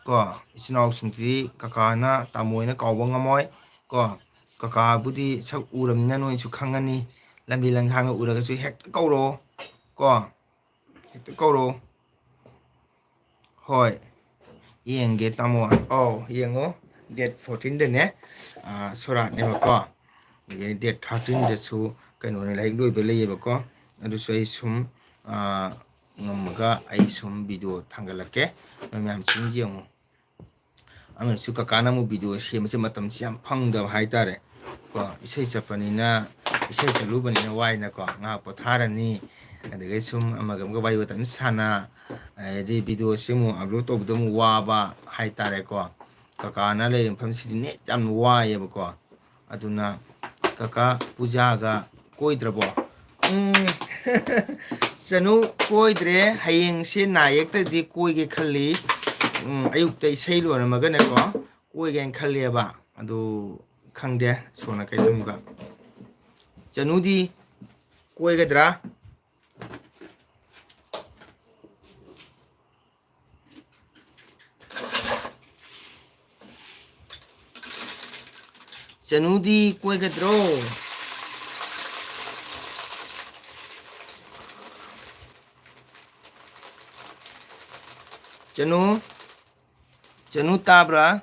ko isinau singti kakana tamoina kawbanga moi ko kaka budi sak uramna noi su khangani lambi langhang uraga su hek kauro ko hek kauro hoi yenge tamo oh yengo date 14 de ne sorat ne ba ko ye date 13 de su kaino ne lai loi be le ba ko adu su ai sum ngamaga ai sum video thangalake myam chingji ngo amen su kakana mu video shema se matam siam phangda hai tare ko isai chapanina isai chalubani na wai na ko nga potharani adege sum amaga mga bayo tan sana di video simu upload to budum wa ba hai tare ko kakana le pham si ne jam wa ye ba ko aduna kaka puja ga koidrabo chanu koidre hayeng se nayek ta di koige khalli ayuk ta isai lo na magane ko koige khalli ba adu khangde sona kai tumi ba chanu di koige dra chanu di koige dro chanu tabra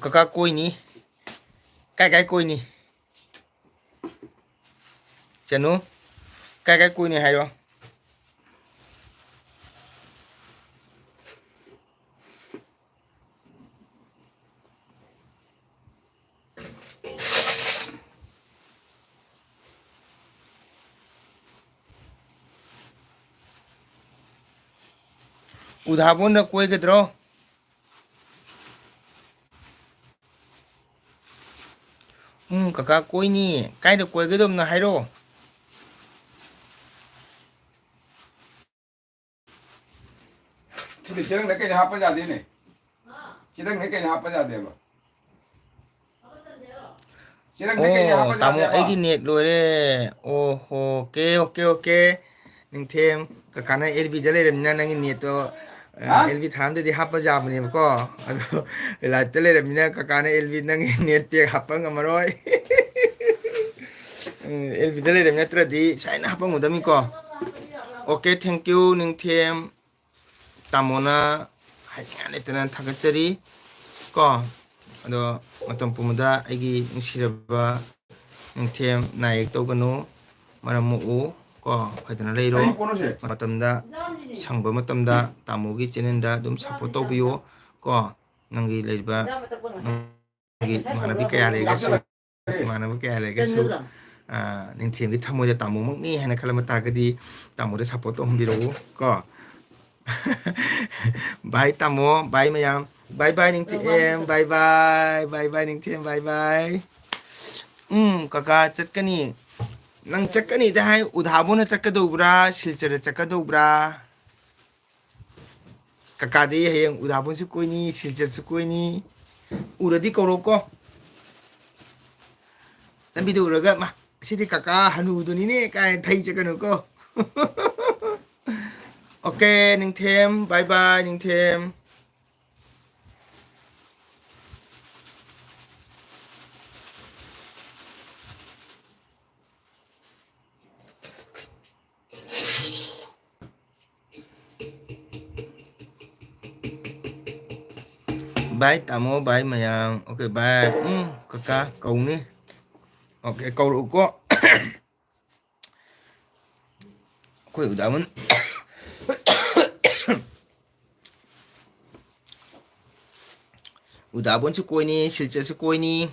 kaka koi ni kai koi ni chanu kai koi ni hayo udhabon na koi gedro kaka koi ni kai da koi gedom na hairo Chỉ đang lấy cái hộp bây giờ đi này. Chỉ đang lấy cái hộp bây giờ đi mà. Chỉ đang lấy cái hộp bây giờ tamo đi mà. aigi net lore okay ningthem kakana lb dale remna nangi net to lb thamde di hapa jamani ko ado la tele remna kakana lb nangi net pe hapa ngamaroi lb dale remna tra di saina hapa mudami ko okay thank you ningthem tamona haingane tenan thagatsari ko ado matam pumuda aigi nusiraba ningthem naik toganu maramu u ko phadana leiro Anh conoce? matamda sangba matamda tamugi chenenda dum support tobiyo ko nangi leiba nangi manabi kaya legasu manabi kaya legasu ningthem gi thamoja tamu mangni hana khalama targadi tamu de support to humbiro ko bye tamo bye mayam bye bye ningthem bye bye ningthem bye bye Kaka Chatkani. Nang Chakani the high Udhabona Chakadobra, Silcher Chakadobra. Kakadi hayang Udhabon Sukuini, Silcher Sukuini. Uradi Koroko. Nambidu Ragama. City Kaka, Hanudunine, and Tai Chakanuko. Okay, Ning Tem, bye bye, Ning Tem. Bye tamo bye mayang. Okay bye. Kaka câu ni. Okay câu đủ có. Koi udah mun. Udah pun cukup ni, silcer cukup ni.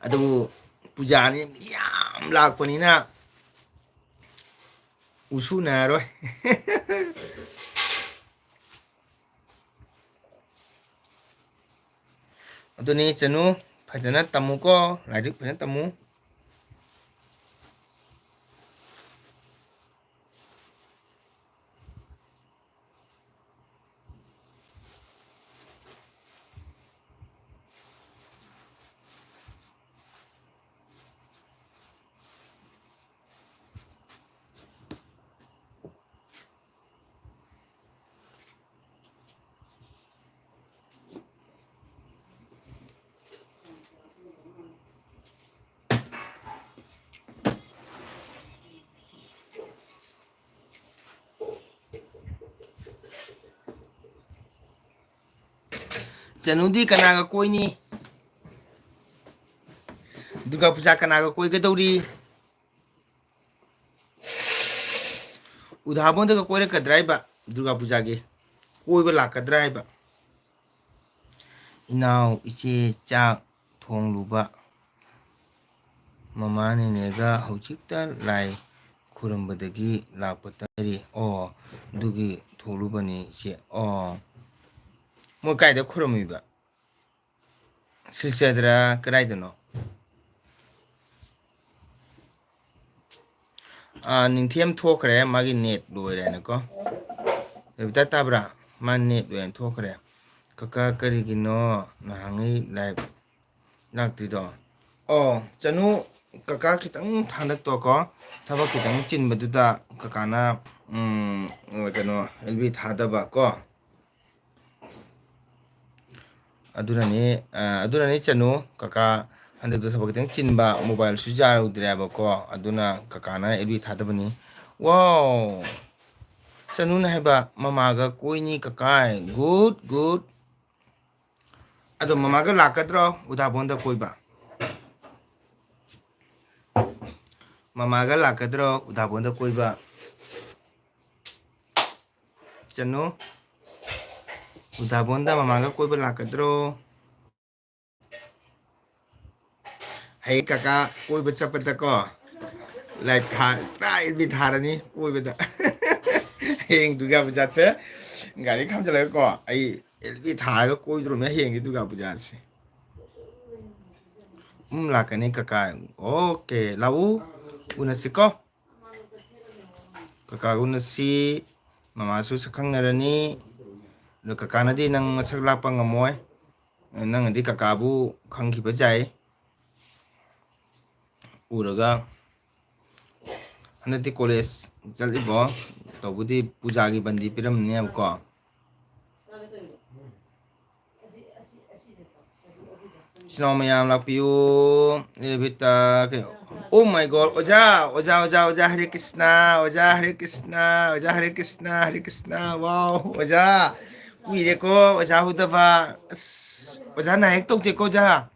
Aduh puja ni yam lag pun ni nak. Usuna rồi. Aduh ni cenu phajana tamu ko, lagi phajana tamu. Janudi kanaga koi ni. Durga Puja kanaga koi ke dauri. Udhabon daga koi ka drive Durga Puja ge. Koi bala ka drive. Inau iche chak thong luba. Mama ne nega hojikta lai khurambadagi lakpatari. Oh, dugi tholuba ni che. Oh. Mo kai da khuramiba. Silchadra karaidano. Ningthem thokre magi net loire na ko. Lebta tabra man net wen thokre. Kaka karigino nahangi live nakti do. Oh, chanu kaka kitang thanak to ko. Thaba kitang chin baduda kakana kano LB thadaba ko. Adurani chanu kaka hande do sabak teng chinba mobile su jar udreba ko aduna kaka na LB thadabani. Wow, chanu na heba mamaga koini kaka good. Ado mamaga lakadro udhabonda koiba. Mamaga lakadro udhabonda koiba. Chanu Udhabonda mamaga koiba lakadro. Hey kaka koiba chapata ko. Like try LB tharani koiba da. Heng Durga Puja se gari kham chala ko ai LB thar ga koi dro me heng Durga Puja se. Lakane kaka. Okay, lau unasi ko. Kaka unasi mama su sakhang narani. Kaka na di nang saglapa ngamoy nang di kakabu khangki bajai uraga hanati college jalibo tobudi puja gi bandi piram ne ko sino mayam lapiu lebita ke. Oh my god, Oja Hare Krishna, Hare Krishna, wow, Oja. Wih ko Oja udah ba Oja naik tok ko Oja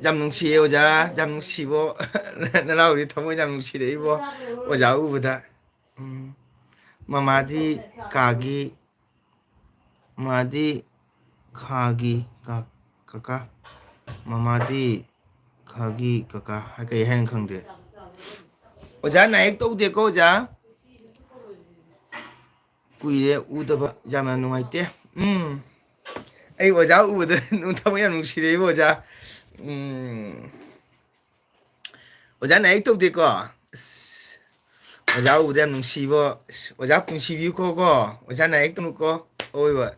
jam nungsi Oja jam nungsi bo nalau di tamu jam nungsi deh bo Oja udah mamadi kagi kaka mamadi kagi kaka hakai hen khang de Oja naik tok ko Oja kuire udaba jamna nuaite ai Oja uda nu tamu ya nungsi deh Oja ꯑꯣꯖꯥꯅ ꯍꯦꯛ ꯇꯧꯗꯦꯀꯣ ꯑꯁ ꯑꯣꯖꯥ ꯎꯕꯗ ꯌꯥꯝ ꯅꯨꯡꯁꯤꯕꯣ ꯑꯣꯖꯥ ꯄꯨꯟꯁꯤꯕꯤꯌꯨꯀꯣ ꯑꯣꯖꯥꯅ ꯍꯦꯛ ꯇꯧꯅꯨꯀꯣ ꯑꯣꯏꯕ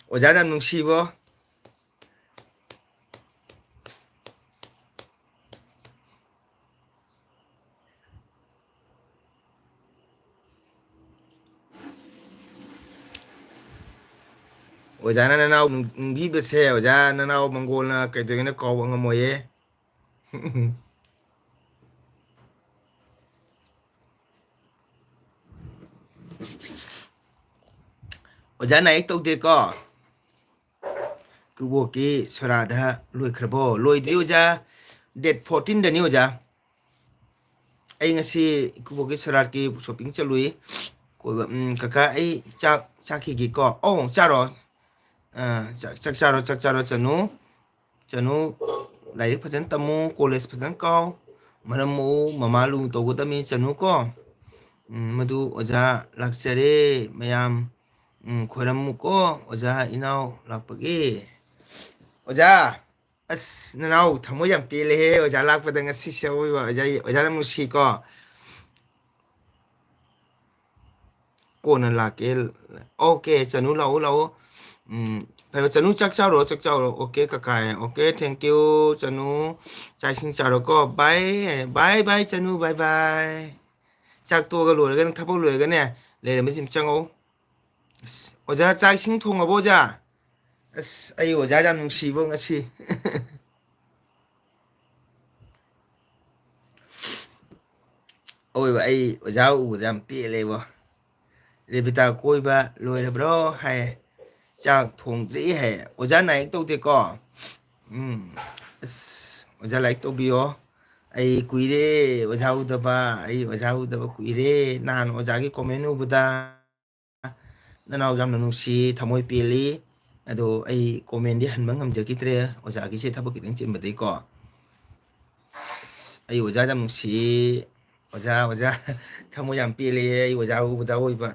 어자나 뭉치고 어자나 나나오 비버세 어자 나나오 몽골나 그때는 거왕어 뭐예 어자나 액독대거 그보기 소라다 로이크르보 로이드리 오자 데트 14 오자 ai ngasi kubogi sararki shopping chalui ko kaka ai chak ki ko oh charo chak charo chanu lai phajan tamu college phajan ko maramu mamalu to godami chanu ko madu oja laksare mayam khoramu ko oja inau lakpagi oja as nanau thamo yam tele he oja lakpada ngasi seoi wa oja musi ko na lake okay chanu lau phải chanu chắc chào rồi okay kakai okay thank you chanu chai sing chào ko bye bye bye chanu bye bye chắc to ga lồi cái tháp lồi cái nè để mới tìm chăng ô oja chai sing thong aboja ai oja jan nungsi bo ngasi ôi vậy oja u jam pi le bo Revita koi ba lôi ra bro hay chak thong tri hay oja này to te ko oja like to bio ai kui re oja u da ba kui re nan oja ki comment u da na naw jam nu si thamoi pili ado ai comment di han bang ngam je ki tre oja ki se thabo ki teng chin ba dei ko ai oja jam nu si oja thamoi jam pili ai oja u da oi ba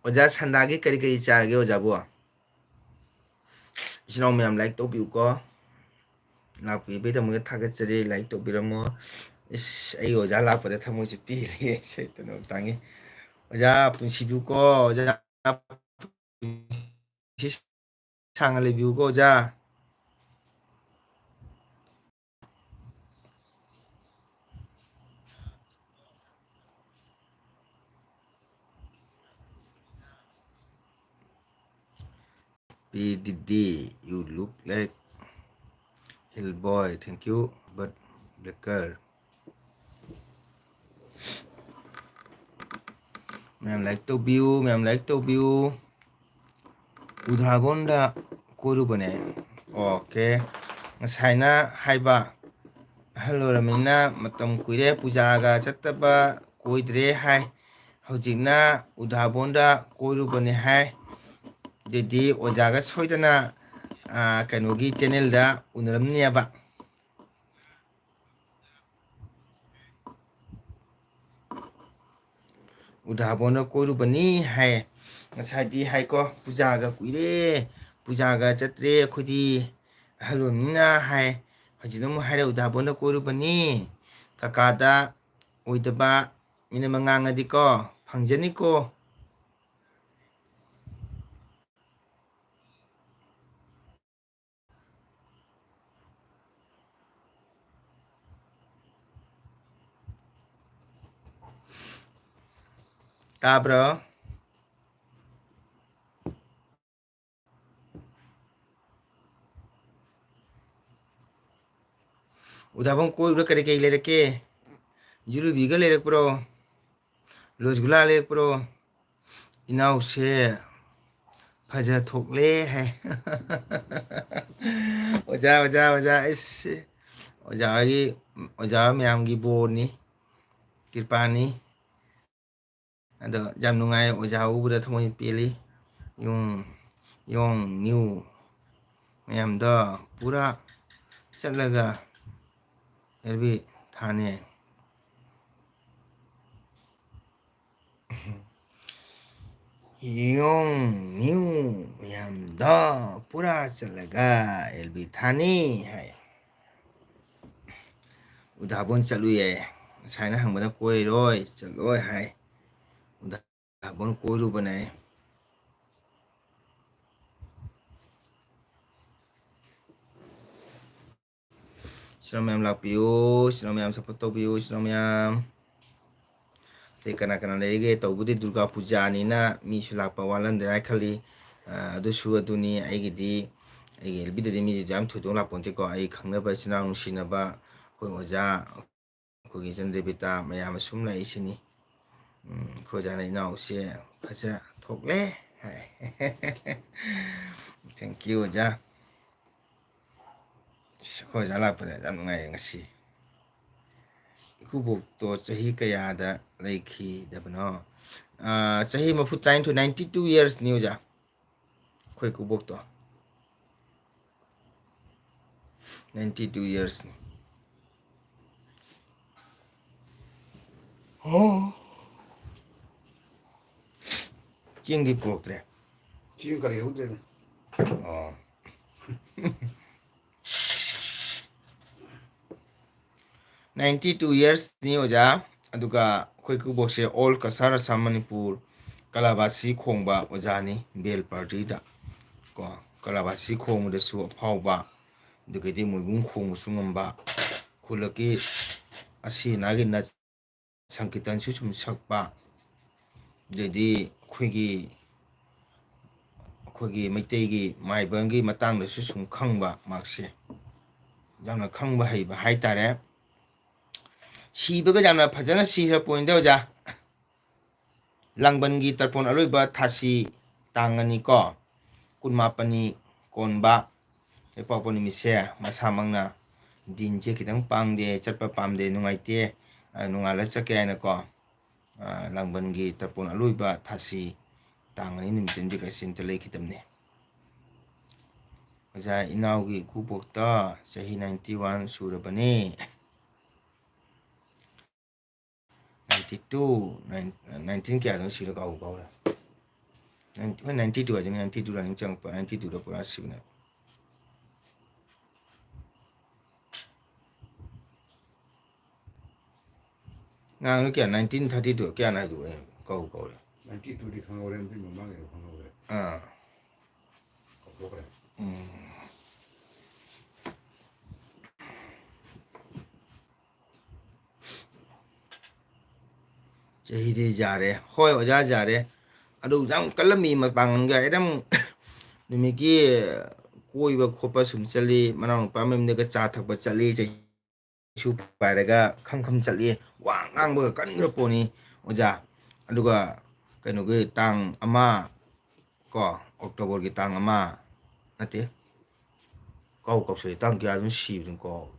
oja sandagi kari kari charge oja bo sino me am like to biu ko la pi be tamu thaga chari like to biramo is ai oja la pa de tamu si ti le se to no tangi oja punsi biu ko oja si sang le biu ko oja Didi, you look like Hellboy. Thank you, but blacker. Ma'am like to view. Udhabonda koru bane. Okay. Ngasaina haiba. Hello Ramina, matam kuire puja ga chattaba koidre hai. Hojikna udhabonda koru bane hai. jadi ojaga soidana kanogi channel da unaramni aba udah bono koru bani hai ngasadi hai ko pujaga kuire pujaga chatre khudi halomina hai hajinum hai udah bono koru bani kakada oidaba ina mangangadi ko phangjani ko bro udah bang koi udah kare kai lere ke juru biga lere pro losgula lere pro inau se phaja thokle hai oja is oja myam gi boni kirpani ado jam nungai oja u da thmoi peli yung new myam da pura chatlaga erbi thane 용 미우 얌더 뿌라 찰라가 엘비 타니 하이 우다본 찰루예 사이나 항마다 꼬이로이 찰로이 하이 우다본 꼬이루버네 Shalom em lakpiyo, shalom em support tawbiyo, shalom em. Te kana leige tawbudi Durga Puja nina mi sulakpa walan derai khali adu su aduni aigidi aigi elbidadi mi jam thudong lakponte ko ai khangnaba china nungsinaba koi oja kogi janrebita mayam sum lai isini khojana ina use phaja thokle hai thank you oja khoja lakpada jam nungai ngasi Ikubokto chahi kayada laiki dabano chahi mafu trying to 92 years new ja khoi kubokto 92 years oh jing di poktre 지금까지 해운대 oh 92 years ni oja aduga khoi kubokse all kasara samanipur kalabasi khongba ojani bel party da ko kalabasi khong da su phawba dugedi muibung khong su ngamba khulaki asi nagi na sankitan su sum sakpa dedi khoigi maitegi maibangi matang da su sum khangba makse jamna khangba haiba haitare 시በ가 잠나 파잖아 시혀 보인데 오자 랑번기 तर폰 알로이바 타시 땅하니까 군마빠니 꼰바 에빠보니 미세 마사망나 딘제 기당 빵데 zatpa pamde nungaite nungala chake aina 랑번기 तर폰 알로이바 타시 땅하니 nimtendi ka sintele kitamne 오자 이나우기 구복다 세히 91 surabani 92 19 kaya dong sila kau kau lah 92 aja 92 lah ni cang 92 dah pernah sih benar ngang ni kaya 1932 kaya naik tu kau lah nanti itu di Kangoren itu memang ya Kangoren kau keren Jadi jare, hoi oja jare, aduh jang kalami matbangan ga edam nimiki koi ba khopa sumsali manang pamem ne ga cha thak ba chali je chu paraga kham chali wang ang ba kan ro poni oja aduga kaino ge tang ama ko October gi tang ama nate kau sui tang kya dun si dun ko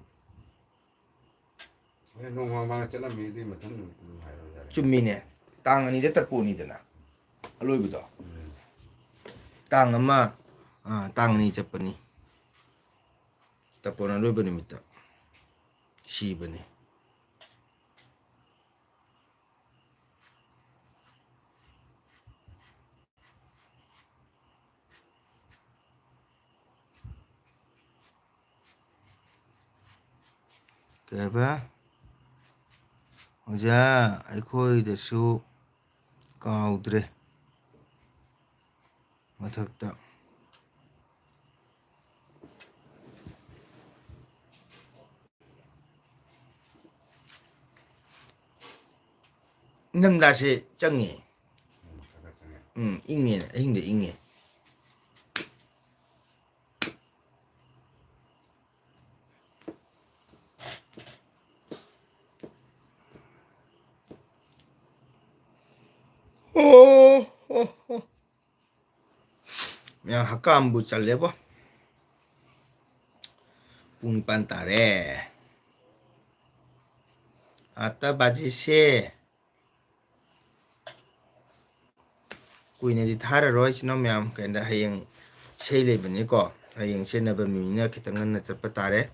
농마마 잖아 미디 맞는 하이로 chumine tang ani de tarponi dana aloi budo tang ama tang ni chapani tapona loi bani mita si bani kaba oja aikoidasu kaudre mathakta namdase changi ingye ahingde ingye yang hakam bu challe bo pung pantare ata baji se kuine di thara roi chino myam kenda hayeng sei le bani ko hayeng se na ba mi na kitangan na chapa tare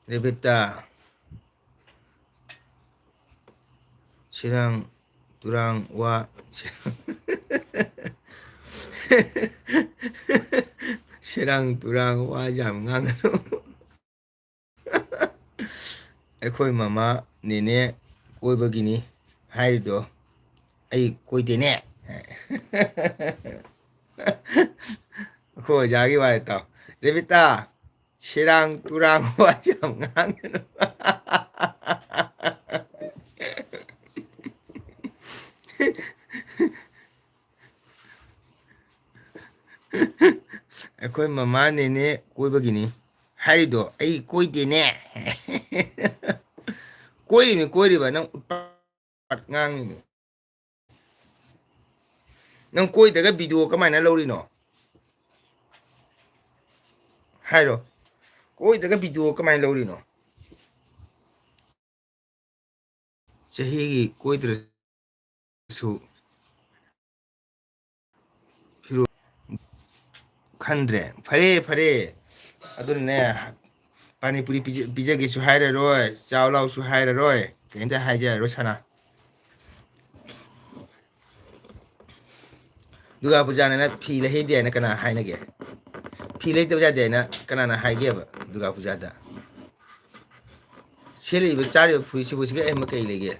레베타 시랑 두랑 와 시랑 두랑 와 잠강 ꯑꯩꯈꯣꯏ ꯃꯃꯥ ꯅꯦꯅꯦ ꯀꯣꯏꯕꯒꯤꯅꯤ ꯍꯥꯏꯔꯤꯗꯣ ꯑꯩ ꯀꯣꯏꯗꯦꯅꯦ ꯑꯩꯈꯣꯏ ꯑꯣꯖꯥꯒꯤ ꯋꯥꯔꯤ ꯇꯥꯎ ꯔꯦꯕꯤꯇꯥ ꯁꯦꯔꯥꯡ ꯇꯨꯔꯥꯡ ꯋꯥ ꯌꯥꯝ ꯉꯥꯡꯒꯅꯨ ꯑꯩꯈꯣꯏ ꯃꯃꯥ ꯅꯦꯅꯦ ꯀꯣꯏꯕꯒꯤꯅꯤ ꯍꯥꯏꯔꯤꯗꯣ ꯑꯩ ꯀꯣꯏꯗꯦꯅꯦ ꯀꯣꯏꯔꯤꯅꯤ ꯀꯣꯏꯔꯤꯕ ꯅꯪ ꯎꯠꯄꯠ ꯉꯥꯡꯉꯤꯅꯤ ꯅꯪ ꯀꯣꯏꯗ꯭ꯔꯒ ꯚꯤꯗꯤꯑꯣ ꯀꯃꯥꯏꯅ ꯂꯧꯔꯤꯅꯣ ꯍꯥꯏꯔꯣ ꯀꯣꯏꯗ꯭ꯔꯒ ꯚꯤꯗꯤꯑꯣ ꯀꯃꯥꯏꯅ ꯂꯧꯔꯤꯅꯣ ꯆꯍꯤꯒꯤ ꯀꯣꯏꯗ꯭ꯔꯁꯨ ꯐꯤꯔꯣꯜ ꯈꯟꯗ꯭ꯔꯦ ꯐꯔꯦ ꯐꯔꯦ ꯑꯗꯨꯅꯅꯦ ꯄꯥꯅꯤꯄꯨꯔꯤ ꯄꯤꯖꯒꯦꯁꯨ ꯍꯥꯏꯔꯔꯣꯏ ꯆꯥꯎ ꯂꯥꯎꯁꯨ ꯍꯥꯏꯔꯔꯣꯏ ꯀꯩꯝꯇ ꯍꯥꯏꯖꯔꯔꯣꯏ ꯁꯅꯥ ꯗꯨꯔꯒꯥ ꯄꯨꯖꯥꯅ ꯐꯤ ꯂꯩꯍꯩꯗꯦ ꯍꯥꯏꯅ ꯀꯅꯥ ꯍꯥꯏꯅꯒꯦ ꯐꯤ ꯂꯩꯇꯕ ꯌꯥꯗꯦ ꯍꯥꯏꯅ ꯀꯅꯥꯅ ꯍꯥꯏꯒꯦꯕ ꯗꯨꯔꯒꯥ ꯄꯨꯖꯥꯗ ꯁꯦꯠꯂꯤꯕ ꯆꯥꯔꯤꯕ ꯐꯨꯔꯤꯠꯁꯤꯕꯨ ꯁꯤꯒ ꯑꯍꯦꯟꯕ ꯀꯩ ꯂꯩꯒꯦ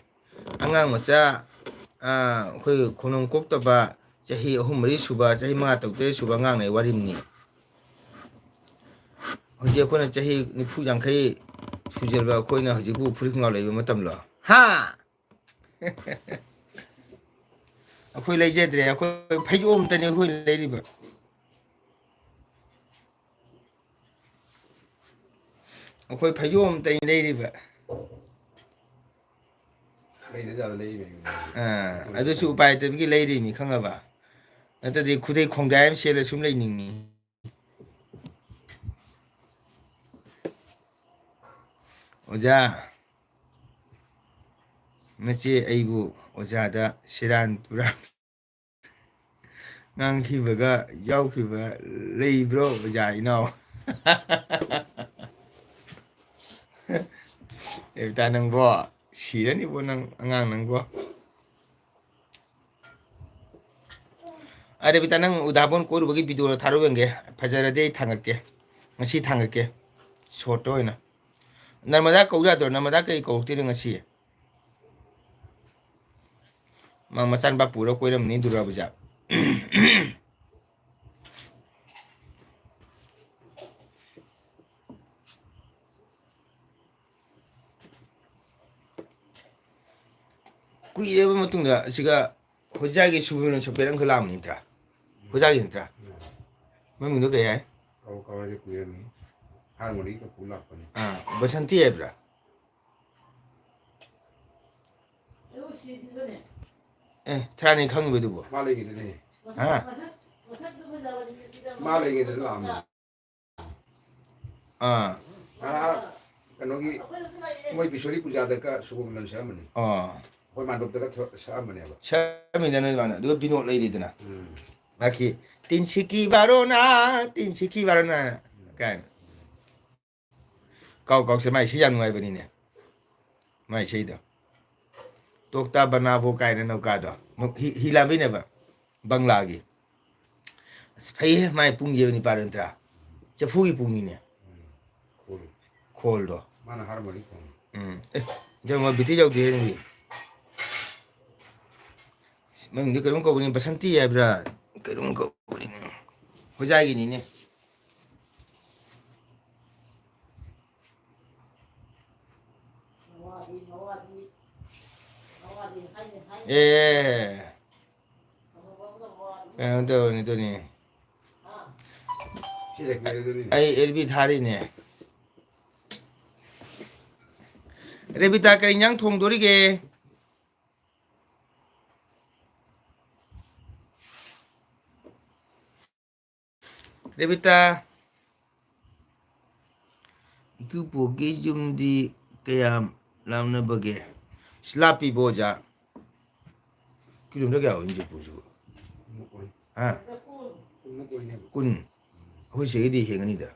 ꯑꯉꯥꯡ ꯃꯆꯥ ꯑꯩꯈꯣꯏ ꯈꯣꯡꯅꯨꯡ ꯀꯣꯛꯇꯕ ꯆꯍꯤ 3-4 ꯁꯨꯕ ꯆꯍꯤ 5-6 ꯁꯨꯕ ꯑꯉꯥꯡꯅ ꯋꯥꯔꯤꯅꯤ ꯍꯧꯖꯤꯛ ꯑꯩꯈꯣꯏꯅ ꯆꯍꯤ 40-50 ꯁꯨꯖꯜꯕ ꯑꯩꯈꯣꯏꯅ ꯍꯧꯖꯤꯛꯄꯨ ꯐꯨꯔꯤꯠ ꯈꯣꯡꯒ꯭ꯔꯥꯎ ꯂꯩꯕ ꯃꯇꯝꯂꯣ ꯍꯥ ꯑꯩꯈꯣꯏ ꯂꯩꯖꯗ꯭ꯔꯦ ꯑꯩꯈꯣꯏ ꯐꯩꯖꯣꯝꯇꯅꯤ ꯑꯩꯈꯣꯏ ꯂꯩꯔꯤꯕ ꯑꯩꯈꯣꯏ ꯐꯩꯖꯣꯝꯇꯅꯤ ꯂꯩꯔꯤꯕ ꯑꯗꯨꯁꯨ ꯎꯄꯥꯏ ꯂꯩꯇꯕꯒꯤ ꯂꯩꯔꯤꯅꯤ ꯈꯪꯉꯕ ꯅꯠꯇ꯭ꯔꯗꯤ ꯈꯨꯗꯩ ꯈꯣꯡꯗꯥꯏ ꯑꯃ ꯁꯦꯠꯂ ꯁꯨꯝ ꯂꯩꯅꯤꯡꯉꯤ ꯑꯣꯖꯥ ꯃꯆꯦ ꯑꯩꯕꯨ ꯑꯣꯖꯥꯗ ꯁꯦꯔꯥꯟ ꯇꯨꯔꯥꯟ ꯉꯥꯡꯈꯤꯕꯒ ꯌꯥꯎꯈꯤꯕ ꯂꯩꯕ꯭ꯔꯣ ꯑꯣꯖꯥ ꯏꯅꯥꯎ ꯔꯦꯕꯤꯇꯥ ꯅꯪꯕꯣ ꯁꯤꯔꯅꯤꯕꯣ ꯅꯪ ꯑꯉꯥꯡ ꯅꯪꯕꯣ ꯔꯦꯕꯤꯇꯥ ꯅꯪ ꯎꯗꯥꯄꯣꯟ ꯀꯣꯏꯔꯨꯕꯒꯤ ꯚꯤꯗꯤꯑꯣ ꯊꯥꯔꯛꯎ ꯌꯦꯡꯒꯦ ꯐꯖꯔꯗꯤ ꯑꯩ ꯊꯥꯡꯒꯠꯀꯦ ꯉꯁꯤ ꯊꯥꯡꯒꯠꯀꯦ ꯁꯣꯔꯠꯇ ꯑꯣꯏꯅ ꯅꯔꯃꯗꯥ ꯀꯧ ꯌꯥꯗ꯭ꯔꯣ ꯅꯔꯃꯗꯥ ꯀꯩ ꯀꯧꯔꯛꯇꯣꯏꯅꯣ ꯉꯁꯤ ꯃꯥ ꯃꯆꯥꯅꯨꯄꯥ ꯄꯨꯔ ꯀꯣꯏꯔꯝꯅꯤ ꯗꯨꯔꯒꯥ ꯄꯨꯖꯥ ꯀꯨꯏꯔꯕ ꯃꯇꯨꯡꯗ ꯑꯁꯤꯒ ꯍꯣꯖꯥꯒꯤ ꯁꯨꯕꯅ ꯁꯣꯄꯦꯔ ꯑꯃꯈꯛ ꯂꯥꯛꯑꯝꯕ ꯅꯠꯇ꯭ꯔꯥ ꯍꯣꯖꯥꯒꯤ ꯅꯠꯇ꯭ꯔꯥ ꯃꯃꯤꯡꯗꯣ ꯀꯩ ꯍꯥꯏ ꯕꯁꯟꯇꯤ ꯍꯥꯏꯕ꯭ꯔꯥ ꯊꯔꯥꯅꯤ ꯈꯪꯉꯤꯕꯗꯨꯕꯨ ꯀꯩꯅꯣꯒꯤ ꯃꯣꯏ ꯕꯤꯁꯣꯔꯤ ꯄꯨꯖꯥꯗꯒ ꯁꯨꯒꯨꯝꯅ ꯁꯛꯑꯝꯕꯅꯤ ꯑꯩꯈꯣꯏ ꯃꯥꯟꯗꯣꯞꯇꯒ ꯁꯛꯑꯝꯕꯅꯦꯕ ꯁꯛꯑꯝꯃꯤꯗꯅ ꯑꯗꯨꯃꯥꯏꯅ ꯑꯗꯨꯒ ꯕꯤꯅꯣꯠ ꯂꯩꯔꯤꯗꯅ ꯃꯥꯒꯤ ꯇꯤꯟꯁꯤꯀꯤ ꯕꯥꯔꯣꯅ ꯀꯥꯏꯅ ꯀꯥꯎꯁꯦ ꯃꯥꯏ ꯏꯁꯩ ꯌꯥꯝ ꯅꯨꯡꯉꯥꯏꯕꯅꯤꯅꯦ ꯃꯥꯏ ꯏꯁꯩꯗꯣ ꯇꯣꯛꯇꯥ ꯕꯅꯥꯕꯣ ꯀꯥꯏꯅ ꯅꯧꯀꯥꯗꯣ ꯍꯤ ꯂꯥꯟꯕꯩꯅꯦꯕ ꯕꯪꯂꯥꯒꯤ ꯑꯁ ꯐꯩꯍꯦ ꯃꯥꯏ ꯄꯨꯡ ꯌꯦꯕ ꯅꯤꯄꯥꯜ ꯅꯠꯇ꯭ꯔꯥ ꯆꯐꯨꯒꯤ ꯄꯨꯡꯅꯤꯅꯦ ꯈꯣꯜꯗꯣ ꯃꯥꯅ ꯍꯥꯔꯃꯣꯅꯤ ꯖꯃ ꯕꯤꯊꯤ ꯌꯧꯗꯦ ꯅꯪꯗꯤ ꯃꯃꯤꯡꯗꯤ ꯀꯩꯅꯣꯝ ꯀꯧꯕꯅꯤ ꯕꯁꯟꯇꯤ ꯍꯥꯏꯕ꯭ꯔꯥ ꯀꯩꯅꯣꯝ ꯀꯧꯕꯅꯤꯅꯦ ꯍꯣꯖꯥꯏꯒꯤꯅꯤꯅꯦ ꯀꯩꯅꯣ ꯇꯧꯔꯅꯤ ꯑꯗꯨꯅꯤ ꯑꯩ ꯑꯦꯜꯕꯤ ꯊꯥꯔꯤꯅꯦ ꯔꯦꯕꯤꯇꯥ ꯀꯔꯤ ꯏꯟꯖꯥꯡ ꯊꯣꯡꯗꯣꯔꯤꯒꯦ ꯔꯦꯕꯤꯇꯥ ꯏꯀꯨꯄꯣꯛꯒꯤ ꯌꯨꯝꯗꯤ ꯀꯌꯥꯝ ꯂꯥꯞꯅꯕꯒꯦ ꯂꯥꯞꯄꯤꯕꯣ ꯑꯣꯖꯥ ꯀꯤꯂꯣꯃꯤꯇꯔ ꯀꯌꯥ ꯑꯣꯏꯅꯤ ꯖꯤꯛꯄꯨꯁꯤꯕꯨ ꯍꯥ 10 ꯑꯩꯈꯣꯏ ꯁꯤꯗꯩꯗꯤ ꯍꯦꯟꯒꯅꯤꯗ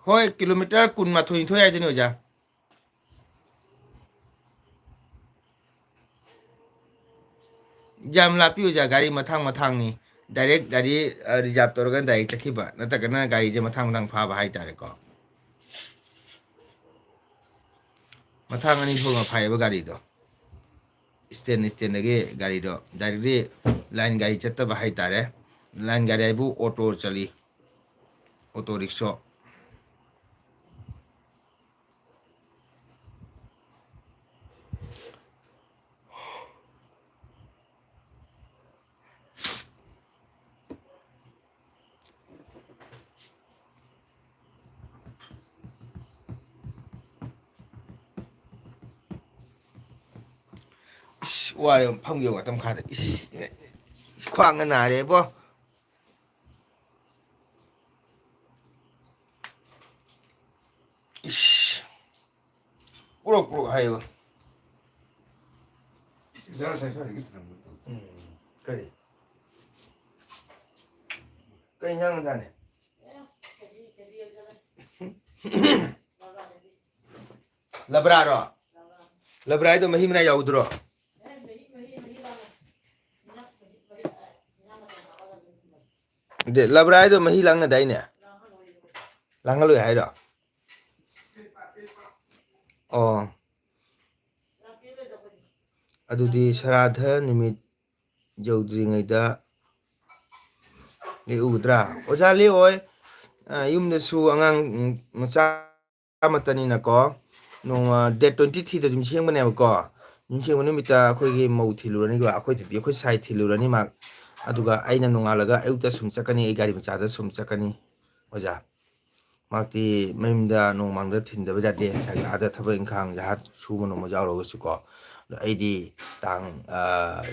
ꯍꯣꯏ ꯀꯤꯂꯣꯃꯤꯇꯔ 12 ꯍꯥꯏꯗꯨꯅꯤ ꯑꯣꯖꯥ ꯌꯥꯝ ꯂꯥꯞꯄꯤ ꯑꯣꯖꯥ ꯒꯥꯔꯤ ꯃꯊꯥꯡꯅꯤ ꯗꯥꯏꯔꯦꯛ ꯒꯥꯔꯤ ꯔꯤꯖꯥꯔꯚ ꯇꯧꯔꯒ ꯗꯥꯏꯔꯦꯛ ꯆꯠꯈꯤꯕ ꯅꯠꯇ꯭ꯔꯒꯅ ꯒꯥꯔꯤꯁꯦ ꯃꯊꯥꯡ ꯐꯥꯕ ꯍꯥꯏꯇꯥꯔꯦꯀꯣ ꯃꯊꯥꯡ ꯑꯅꯤ ꯊꯣꯛꯅ ꯐꯥꯏꯌꯦꯕ ꯒꯥꯔꯤꯗꯣ ꯏꯁꯇꯦꯟꯗꯒꯤ ꯒꯥꯔꯤꯗꯣ ꯗꯥꯏꯔꯦꯛꯂꯤ ꯂꯥꯏꯟ ꯒꯥꯔꯤ ꯆꯠꯇꯕ ꯍꯥꯏꯇꯥꯔꯦ ꯂꯥꯏꯟ ꯒꯥꯔꯤ ꯍꯥꯏꯕꯨ ꯑꯣꯇꯣ ꯆꯠꯂꯤ ꯑꯣꯇꯣ ꯔꯤꯛꯁꯣ ꯋꯥꯔꯦ ꯐꯝꯒꯦ ꯉꯥꯛꯇꯪ ꯃꯈꯥꯗ ꯈ꯭ꯋꯥꯡꯒ ꯅꯥꯔꯦꯕꯣ ꯄꯨꯔꯛ ꯍꯥꯏꯌꯣ ꯀꯔꯤ ꯀꯩ ꯏꯟꯖꯥꯡ ꯆꯥꯅꯤ ꯂꯕ꯭ꯔꯥꯔꯣ ꯂꯕ꯭ꯔꯥꯗꯣ ꯃꯍꯤ ꯃꯅꯥꯏ ꯌꯥꯎꯗ꯭ꯔꯣ ꯂꯕ꯭ꯔꯥꯗꯣ ꯃꯍꯤ ꯂꯥꯡꯅꯗꯥꯏꯅꯦ ꯂꯥꯡꯍꯜꯂꯣꯏ ꯍꯥꯏꯔꯣ ꯑꯣ ꯑꯗꯨꯗꯤ ꯁꯔꯥꯙ ꯅꯨꯃꯤꯠ ꯌꯧꯗ꯭ꯔꯤꯉꯩꯗ ꯂꯦꯛꯎꯒꯗ꯭ꯔꯥ ꯑꯣꯖꯥ ꯂꯦꯛꯑꯣꯏ ꯌꯨꯝꯗꯁꯨ ꯑꯉꯥꯡ ꯃꯆꯥ ꯑꯃꯠꯇꯅꯤꯅꯀꯣ ꯅꯣꯡꯃ ꯗꯦꯠ 23ꯗ ꯑꯗꯨꯝ ꯁꯦꯝꯒꯅꯦꯕꯀꯣ ꯌꯨꯝꯁꯦꯡꯕ ꯅꯨꯃꯤꯠꯇ ꯑꯩꯈꯣꯏꯒꯤ ꯃꯧ ꯊꯤꯜꯂꯨꯔꯅꯤꯀꯣ ꯑꯩꯈꯣꯏꯗꯗꯤ ꯑꯩꯈꯣꯏ ꯁꯥꯏ ꯊꯤꯜꯂꯨꯔꯅꯤ ꯃꯥ ꯑꯗꯨꯒ ꯑꯩꯅ ꯅꯣꯡꯉꯥꯜꯂꯒ ꯑꯌꯨꯛꯇ ꯁꯨꯝ ꯆꯠꯀꯅꯤ ꯑꯩ ꯒꯥꯔꯤ ꯃꯆꯥꯗ ꯁꯨꯝ ꯆꯠꯀꯅꯤ ꯑꯣꯖꯥ ꯃꯍꯥꯛꯇꯤ ꯃꯌꯨꯝꯗ ꯅꯣꯡꯃꯥꯡꯗ ꯊꯤꯟꯗꯕ ꯌꯥꯗꯦ ꯉꯁꯥꯏꯒꯤ ꯑꯥꯗ ꯊꯕꯛ ꯏꯪꯈꯥꯡ ꯖꯍꯥꯠ ꯁꯨꯕ ꯅꯣꯡꯃ ꯌꯥꯎꯔꯒꯁꯨꯀꯣ ꯑꯗꯣ ꯑꯩꯗꯤ ꯇꯥꯡ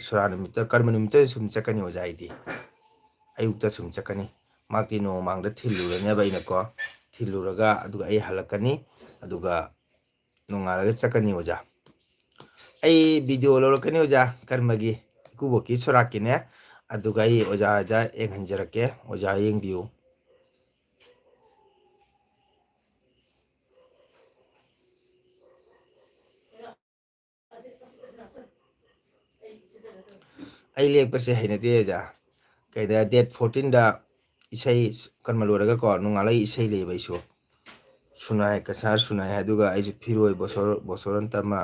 ꯁꯣꯔꯥ ꯅꯨꯃꯤꯠꯇ ꯀꯔꯃ ꯅꯨꯃꯤꯠꯇ ꯁꯨꯝ ꯆꯠꯀꯅꯤ ꯑꯣꯖꯥ ꯑꯩꯗꯤ ꯑꯌꯨꯛꯇ ꯁꯨꯝ ꯆꯠꯀꯅꯤ ꯃꯍꯥꯛꯇꯤ ꯅꯣꯡꯃꯥꯡꯗ ꯊꯤꯜꯂꯨꯔꯅꯦꯕ ꯑꯩꯅꯀꯣ ꯊꯤꯜꯂꯨꯔꯒ ꯑꯗꯨꯒ ꯑꯩ ꯍꯜꯂꯛꯀꯅꯤ ꯑꯗꯨꯒ ꯅꯣꯡꯉꯥꯜꯂꯒ ꯆꯠꯀꯅꯤ ꯑꯣꯖꯥ ꯑꯩ ꯚꯤꯗꯤꯑꯣ ꯂꯧꯔꯛꯀꯅꯤ ꯑꯣꯖꯥ ꯀꯔꯃꯒꯤ ꯏꯀꯨꯕꯣꯛꯀꯤ ꯁꯣꯔꯥꯛꯀꯤꯅꯦ ꯑꯗꯨꯒ ꯑꯩ ꯑꯣꯖꯥꯗ ꯌꯦꯡꯍꯟꯖꯔꯛꯀꯦ ꯑꯣꯖꯥ ꯌꯦꯡꯕꯤꯌꯨ ꯑꯩ ꯂꯦꯛꯄꯁꯦ ꯍꯩꯅꯗꯦ ꯑꯣꯖꯥ ꯀꯩꯗ ꯗꯦꯠ 14ꯗ ꯏꯁꯩ ꯀꯔꯃ ꯂꯣꯏꯔꯒꯀꯣ ꯅꯣꯡꯉꯥꯜꯂꯒ ꯏꯁꯩ ꯂꯩꯌꯦꯕ ꯑꯩꯁꯨ ꯁꯨꯅꯥꯏ ꯀꯁꯥꯔ ꯁꯨꯅꯥꯏ ꯑꯗꯨꯒ ꯑꯩꯁꯨ ꯐꯤꯔꯣꯏ ꯕꯣꯁꯣꯔꯟꯇ ꯑꯃ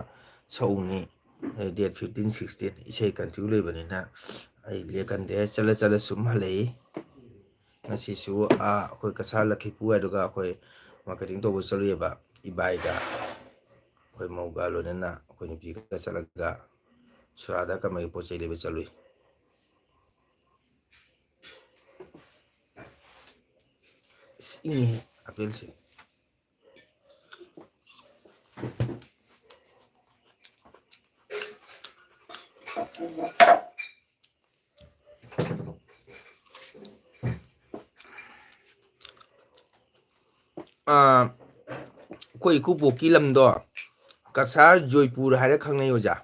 ꯁꯛꯎꯅꯤ ꯗꯦꯠ 15, 16 ꯏꯁꯩ ꯀꯟꯇ꯭ꯔꯤꯕ꯭ꯌꯨ ꯂꯩꯕꯅꯤꯅ ꯑꯩ ꯂꯦꯛꯀꯟꯗꯦ ꯆꯠꯂ ꯁꯨꯝ ꯍꯜꯂꯛꯏ ꯉꯁꯤꯁꯨ ꯑꯩꯈꯣꯏ ꯀꯁꯥꯔ ꯂꯛꯈꯤꯄꯨ ꯑꯗꯨꯒ ꯑꯩꯈꯣꯏ ꯃꯥꯔꯀꯦꯇꯤꯡ ꯇꯧꯕ ꯆꯠꯂꯨꯏꯑꯕ ꯏꯕꯥꯏꯒ ꯑꯩꯈꯣꯏ ꯃꯧꯒ ꯂꯣꯏꯅꯅ ꯑꯩꯈꯣꯏ ꯅꯨꯄꯤꯒ ꯆꯠꯂꯒ ꯁꯣꯔꯥꯗ ꯀꯔꯃꯒꯤ ꯄꯣꯠ ꯆꯩ ꯂꯩꯕ ꯆꯠꯂꯨꯏ ꯏꯪꯉꯤꯍꯦ ꯑꯄꯦꯜꯁꯦ ꯑꯩꯈꯣꯏ ꯏꯀꯨꯕꯣꯛꯀꯤ ꯂꯝꯗꯣ ꯀꯁꯥꯔ ꯖꯣꯏꯄꯨꯔ ꯍꯥꯏꯔ ꯈꯪꯅꯩ ꯑꯣꯖꯥ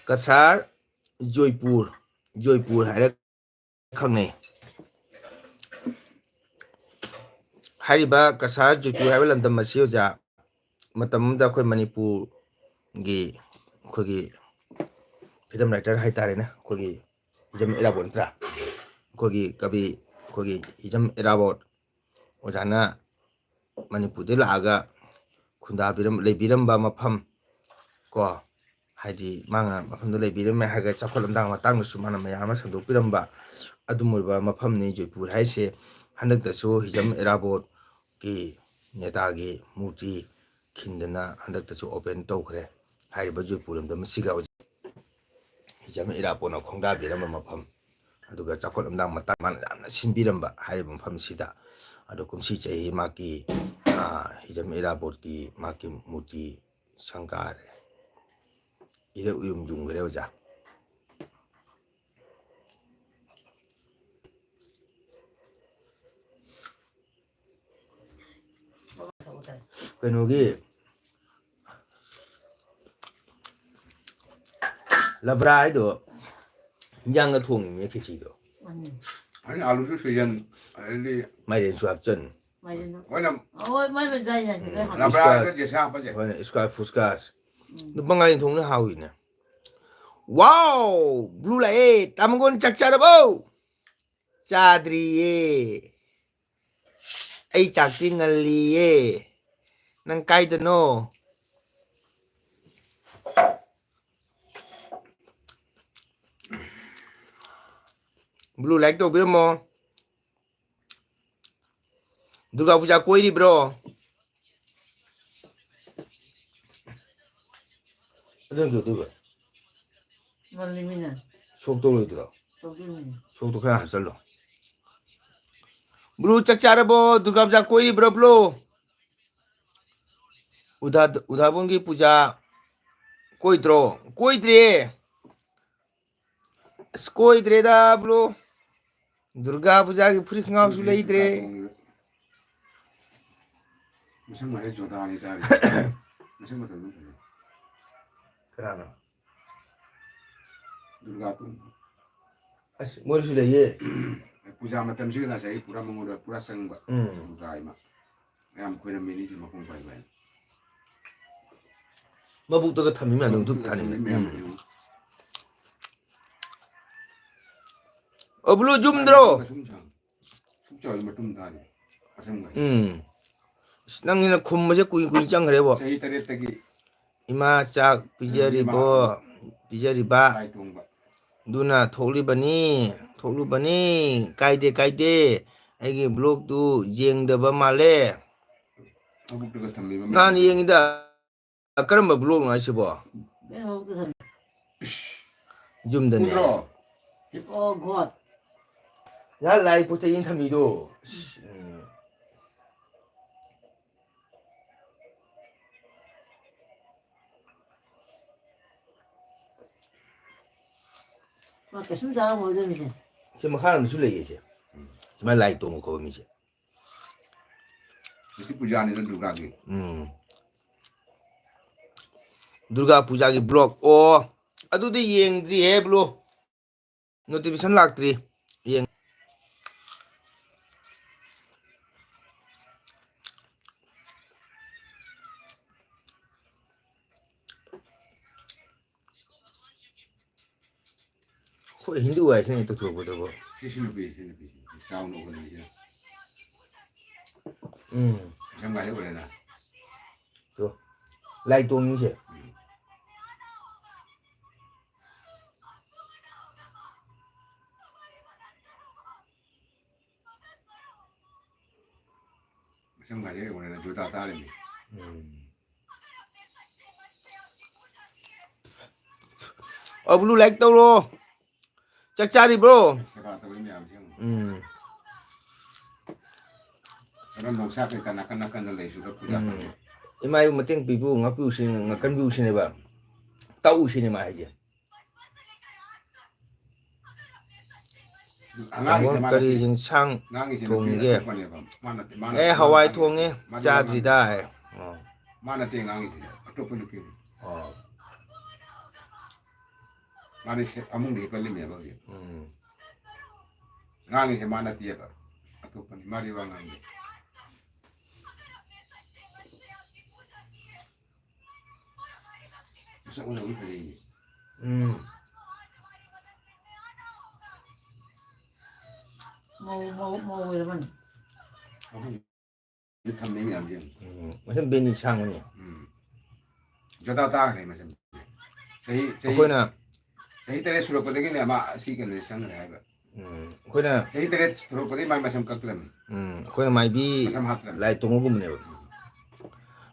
ꯀꯁꯥꯔ ꯖꯣꯏꯄꯨꯔ ꯍꯥꯏꯔ ꯈꯪꯅꯩ ꯍꯥꯏꯔꯤꯕ ꯀꯁꯥꯔ ꯖꯣꯏꯄꯨꯔ ꯍꯥꯏꯕ ꯂꯝꯗꯝ ꯑꯁꯤ ꯑꯣꯖꯥ ꯃꯇꯝ ꯑꯃꯗ ꯑꯩꯈꯣꯏ ꯃꯅꯤꯄꯨꯔꯒꯤ ꯑꯩꯈꯣꯏꯒꯤ ꯐ꯭ꯔꯤꯗꯝ ꯔꯥꯏꯇꯔ ꯍꯥꯏꯇꯥꯔꯦꯅꯦ ꯑꯩꯈꯣꯏꯒꯤ ꯍꯤꯖꯝ ꯏꯔꯥꯕꯣꯠ ꯅꯠꯇ꯭ꯔꯥ ꯑꯩꯈꯣꯏꯒꯤ ꯀꯕꯤ ꯑꯩꯈꯣꯏꯒꯤ ꯍꯤꯖꯝ ꯏꯔꯥꯕꯣꯠ ꯑꯣꯖꯥꯅ ꯃꯅꯤꯄꯨꯔꯗ ꯂꯥꯛꯑꯒ ꯂꯩꯕꯤꯔꯝꯕ ꯃꯐꯝ ꯀꯣ ꯍꯥꯏꯗꯤ ꯃꯥꯅ ꯃꯐꯝꯗ ꯂꯩꯕꯤꯔꯝꯃꯦ ꯍꯥꯏꯔꯒ ꯆꯥꯎꯈꯠ ꯂꯝꯗꯥꯡ ꯃꯇꯥꯡꯗꯁꯨ ꯃꯥꯅ ꯃꯌꯥꯝ ꯑꯃ ꯁꯟꯗꯣꯛꯄꯤꯔꯝꯕ ꯑꯗꯨꯝꯕ ꯃꯐꯝꯅꯤ ꯖꯣꯏꯄꯨꯔ ꯍꯥꯏꯁꯦ ꯍꯟꯗꯛꯇꯁꯨ ꯍꯤꯖꯝ ꯏꯔꯥꯕꯣꯠꯀꯤ ꯅꯦꯇꯥꯒꯤ ꯃꯨꯔꯇꯤ ꯈꯤꯟꯗꯅ ꯍꯟꯗꯛꯇꯁꯨ ꯑꯣꯄꯦꯟ ꯇꯧꯈ꯭ꯔꯦ ꯍꯥꯏꯔꯤꯕ ꯖꯣꯏꯄꯨꯔ ꯂꯝꯗꯝ ꯑꯁꯤꯒ ꯍꯤꯖꯝ ꯏꯔꯥꯕꯣꯠꯅ ꯈꯣꯡꯗꯥꯕꯤꯔꯝꯕ ꯃꯐꯝ ꯑꯗꯨꯒ ꯆꯥꯎꯈꯠ ꯂꯝꯗꯥꯡ ꯃꯇꯥꯡ ꯃꯥꯅ ꯌꯥꯝꯅ ꯁꯤꯟꯕꯤꯔꯝꯕ ꯍꯥꯏꯔꯤꯕ ꯃꯐꯝꯁꯤꯗ ꯑꯗꯣ ꯀꯨꯝꯁꯤ ꯆꯍꯤ ꯃꯥꯒꯤ ꯍꯤꯖꯝ ꯏꯔꯥꯕꯣꯠꯀꯤ ꯃꯥꯒꯤ ꯃꯨꯔꯇꯤ ꯁꯪꯒꯥꯔꯦ ꯏꯔꯛ ꯎꯌꯨꯡ ꯌꯨꯡꯈ꯭ꯔꯦ ꯑꯣꯖꯥ ꯀꯩꯅꯣꯒꯤ ꯂꯕ꯭ꯔꯥ ꯍꯥꯏꯗꯣ ꯏꯟꯖꯥꯡꯒ ꯊꯣꯡꯉꯤꯅꯦ ꯈꯦꯆꯤꯗꯣ 아니 알루도 수전 알리 마이렌수 합전. 왜냐면 어, 말면 자이야. 그래. 나브라가 제사 아버지 Bueno, squad fuskas. No bangalin thong na hawi na. Wow! Blue la eh, tamang chak chara bo. Sadri eh. Ay chak tingali eh. Nang kai da no. Blue like to bro mo. Durga puja koi di bro. Adon kyo tu ba. 말리미는 속도 lo dura. 저기는 속도 kaya hasal lo. Blue chak chara bo. Durga puja koi di bro bro. उधाबुन की पूजा कोई द्रे दा blow Durga Puja की पूरी खंगाव सुले इधरे 무슨 말해 줘다 아니다 무슨 말 듣는 거야 कराना दुर्गा तो अस मोर सुले ये पूजा मतलब से ना सही पूरा मंगोर पूरा संग दुर्गा इमा हम कोई मिनी से मकों पाई पाई मबुक तो थमी में नु दुप थाने ओ ब्लो जुम द्रो 숙자 얼마 좀 다니 하신 거야 नंगिना खुम मजे कुई कुई चंग रे बो सही तरह तक इमा चाक पिजरी बा लाइट होगा दुना थोली बनी कायदे आगे ब्लॉग तू जेंग दबा माले अब तो थम्मी में नान येंगिदा करम ब्लॉग ना सिबो 내가 먹도 산. जुम दने 부드러 어, 곧. या लाई पोते इन थमीदो 막 심사하고 오더니 제 하는 술래 예제 정말 लाई 또 먹고 미제 इसी पूजा ने दुर्गा की दुर्गा पूजा की ब्लॉग ओ अदुदे येंद्री है ब्लो नोटिफिकेशन लागत्री येंग कोई हिंदू ऐसे नहीं तो थोड़ा 시신비 사우나 거는 이제 생각해 보려나 तो लाई तो मिजे 생각해 보려나 조다 다름이 अब ब्लू लाइक तो रो चचारी ब्रो 제가 또 의미 암생 저런 녹사를 까나까나까나 내주로 पूजा इमाई मतेंग पीपू ngapू sin ngakan bu sin ba tau sin ma haje 앙아리 kari jing sang 앙이 동이게. 마나 ए हवाई थोंगे चाद्री दा है 마나 땡 앙이 어떻게 느끼 어 마나 아무리 걸리면 봐 앙이 마나 뛰어가 어떻게 말이 왕앙이 무슨 오늘 우리 걸리니 뭐 이러면 이 탐내미 암생 무슨 베니 창이니 저다 다 그래 맞아 저희 कोइना सही तरह शुरू कर देंगे ना हमारा सी के लिए संग रहेगा कोइना सही तरह शुरू कर देंगे मैं समझ कर लें कोइना माई भी मसम हाथ लें लाई तो ngum ne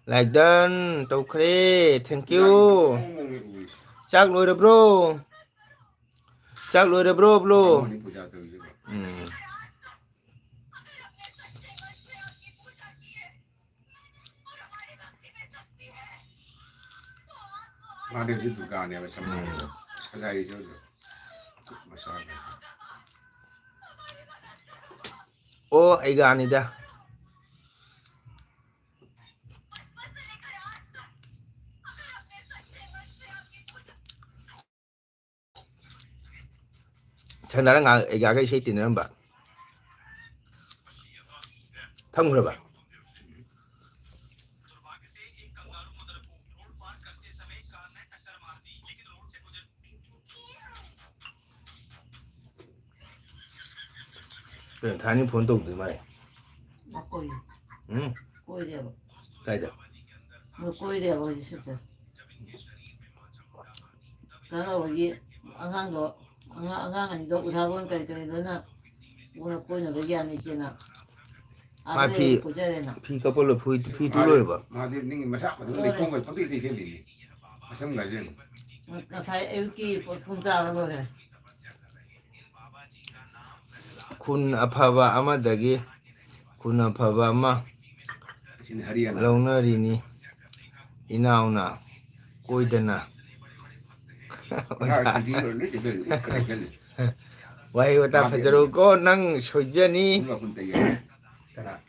like done to kre thank you chak loi de bro bro पूजा तो ये मारे जी दुकान है वैसे सजाई जो मसाला ओ aiga anida sanara nga aiga ga sei tinamba ꯊꯝꯈ꯭ꯔꯕ 그냥 다니 폰 ꯇꯧꯗꯣꯏ 말이야. ꯀꯣꯏ 응? ꯀꯣꯏꯔꯦꯕ 가이다. 뭐 ꯀꯣꯏꯔꯦꯕ ꯍꯧꯖꯤꯛꯁꯦ 그러고 이 안강도 안강아니도 우라본 그래 너나 오늘 보이는 거기 안에 있잖아 마피. 보자래나 피 까벌로 피 뚫어요 봐. 마디 닝 마사 마사 내 콩을 팍디 되실리. 마삼 가진. 나사이 여기 분자하는 거래 군 아파바 아마다기 군 아파바 아마 신 하리야나. 라우나리니 이나우나 꼬이드나 아, 그디를 내 되게 그래. 와이 왔다 파저로고 낭 소전이 누가 군대야. 가라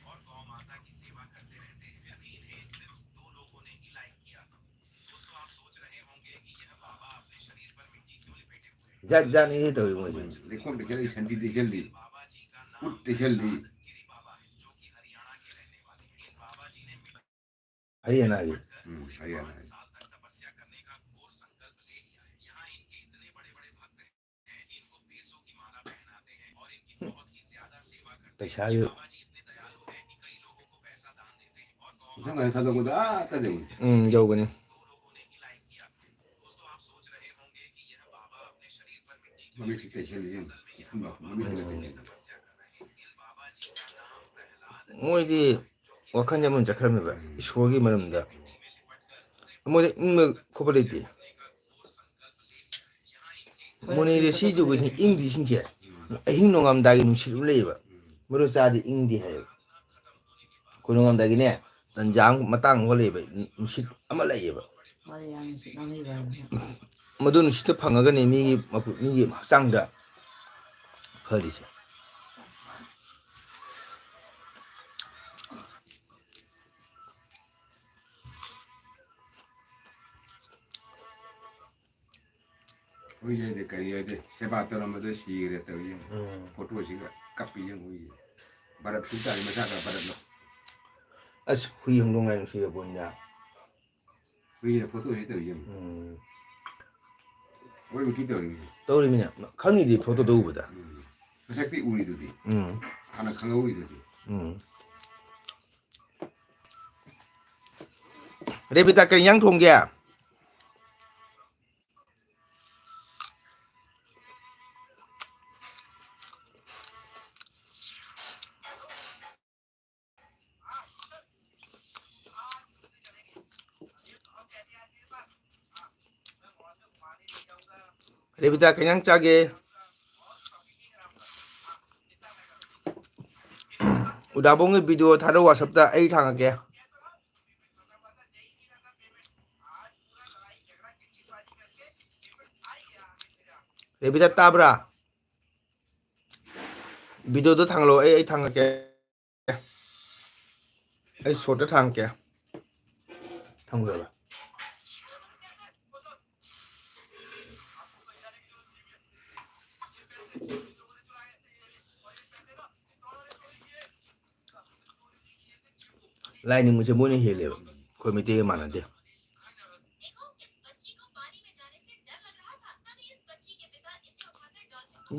자자니 더 뭐지 내 콩을 계속 산지 되실리. 웃 되실리. 하리야나기 하리야나. पैसायो 상가에 타다보다 따져. 여우거니 몸이 식대 실리. 몸이 되게. 뭐이디 wakhan jamun jakharme ba shogi maramda mode ingme kobaliti moni re si jogo sin ingdi sinche ahin nongam dagi nushil leba moro sadi ingdi hay kunongam dagi ne tanjang matang goleba nushit ama leba 말이 안 남이가 madu nushit phangaga ne mi hachangda phaliche 오이제 내 거리에 세바터는 뭐도 시기랬다 오이. 포토시가 카피는 오이. 바라 필터 아니면 사가 바라로. as hui honglongai nushia bonya 오이는 포토시도 오이. 오이 뭐 기도리. 떠오르미냐 강이디 포토도 우보다 그색이 우리도디. 하나 강가 우리도디. 레비타 그냥 통게 레비타 그냥 짜게 우다봉의 비디오 다루 와섭다 에이 당하게 레비타 따브라 비디오도 당로 에이 당하게 에이 소트 당게 당구라 line मुझे बोने हेले कोई मैं तेरे माना दे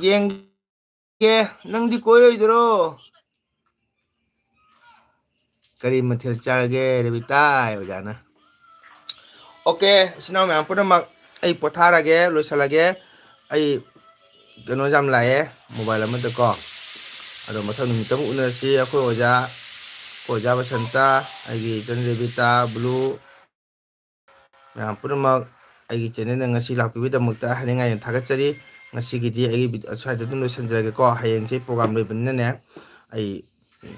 येंगे नंदी कोई इधरो करी मथेल चालगे रेबिता हो जाना ओके सिनाव में आपको ना आई पथार आगे लोचल आगे आई कनो जाम लाये मोबाइल में तो को अरे मसल निमित्त में उन्नति आपको हो जा Koja Basanta, Agi Jan Rebita, Blue, Purma, Agi Chen and Ngasila with the Mukta, Hanga and Tagachari, Nasigiti, Agi outside the Nusan Jagago, Hayan program Ribbon, I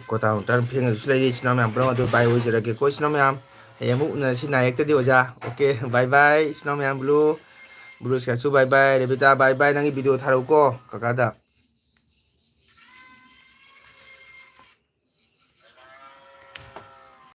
got out and paying a lady, Snowman, Broma to buy with a Snowman, Hayamu, Nasina, Oja, okay, bye bye, Snowman Blue, Blue Skachu, bye bye, Rebita, bye bye, Nangi Bido Taroko, Kakada.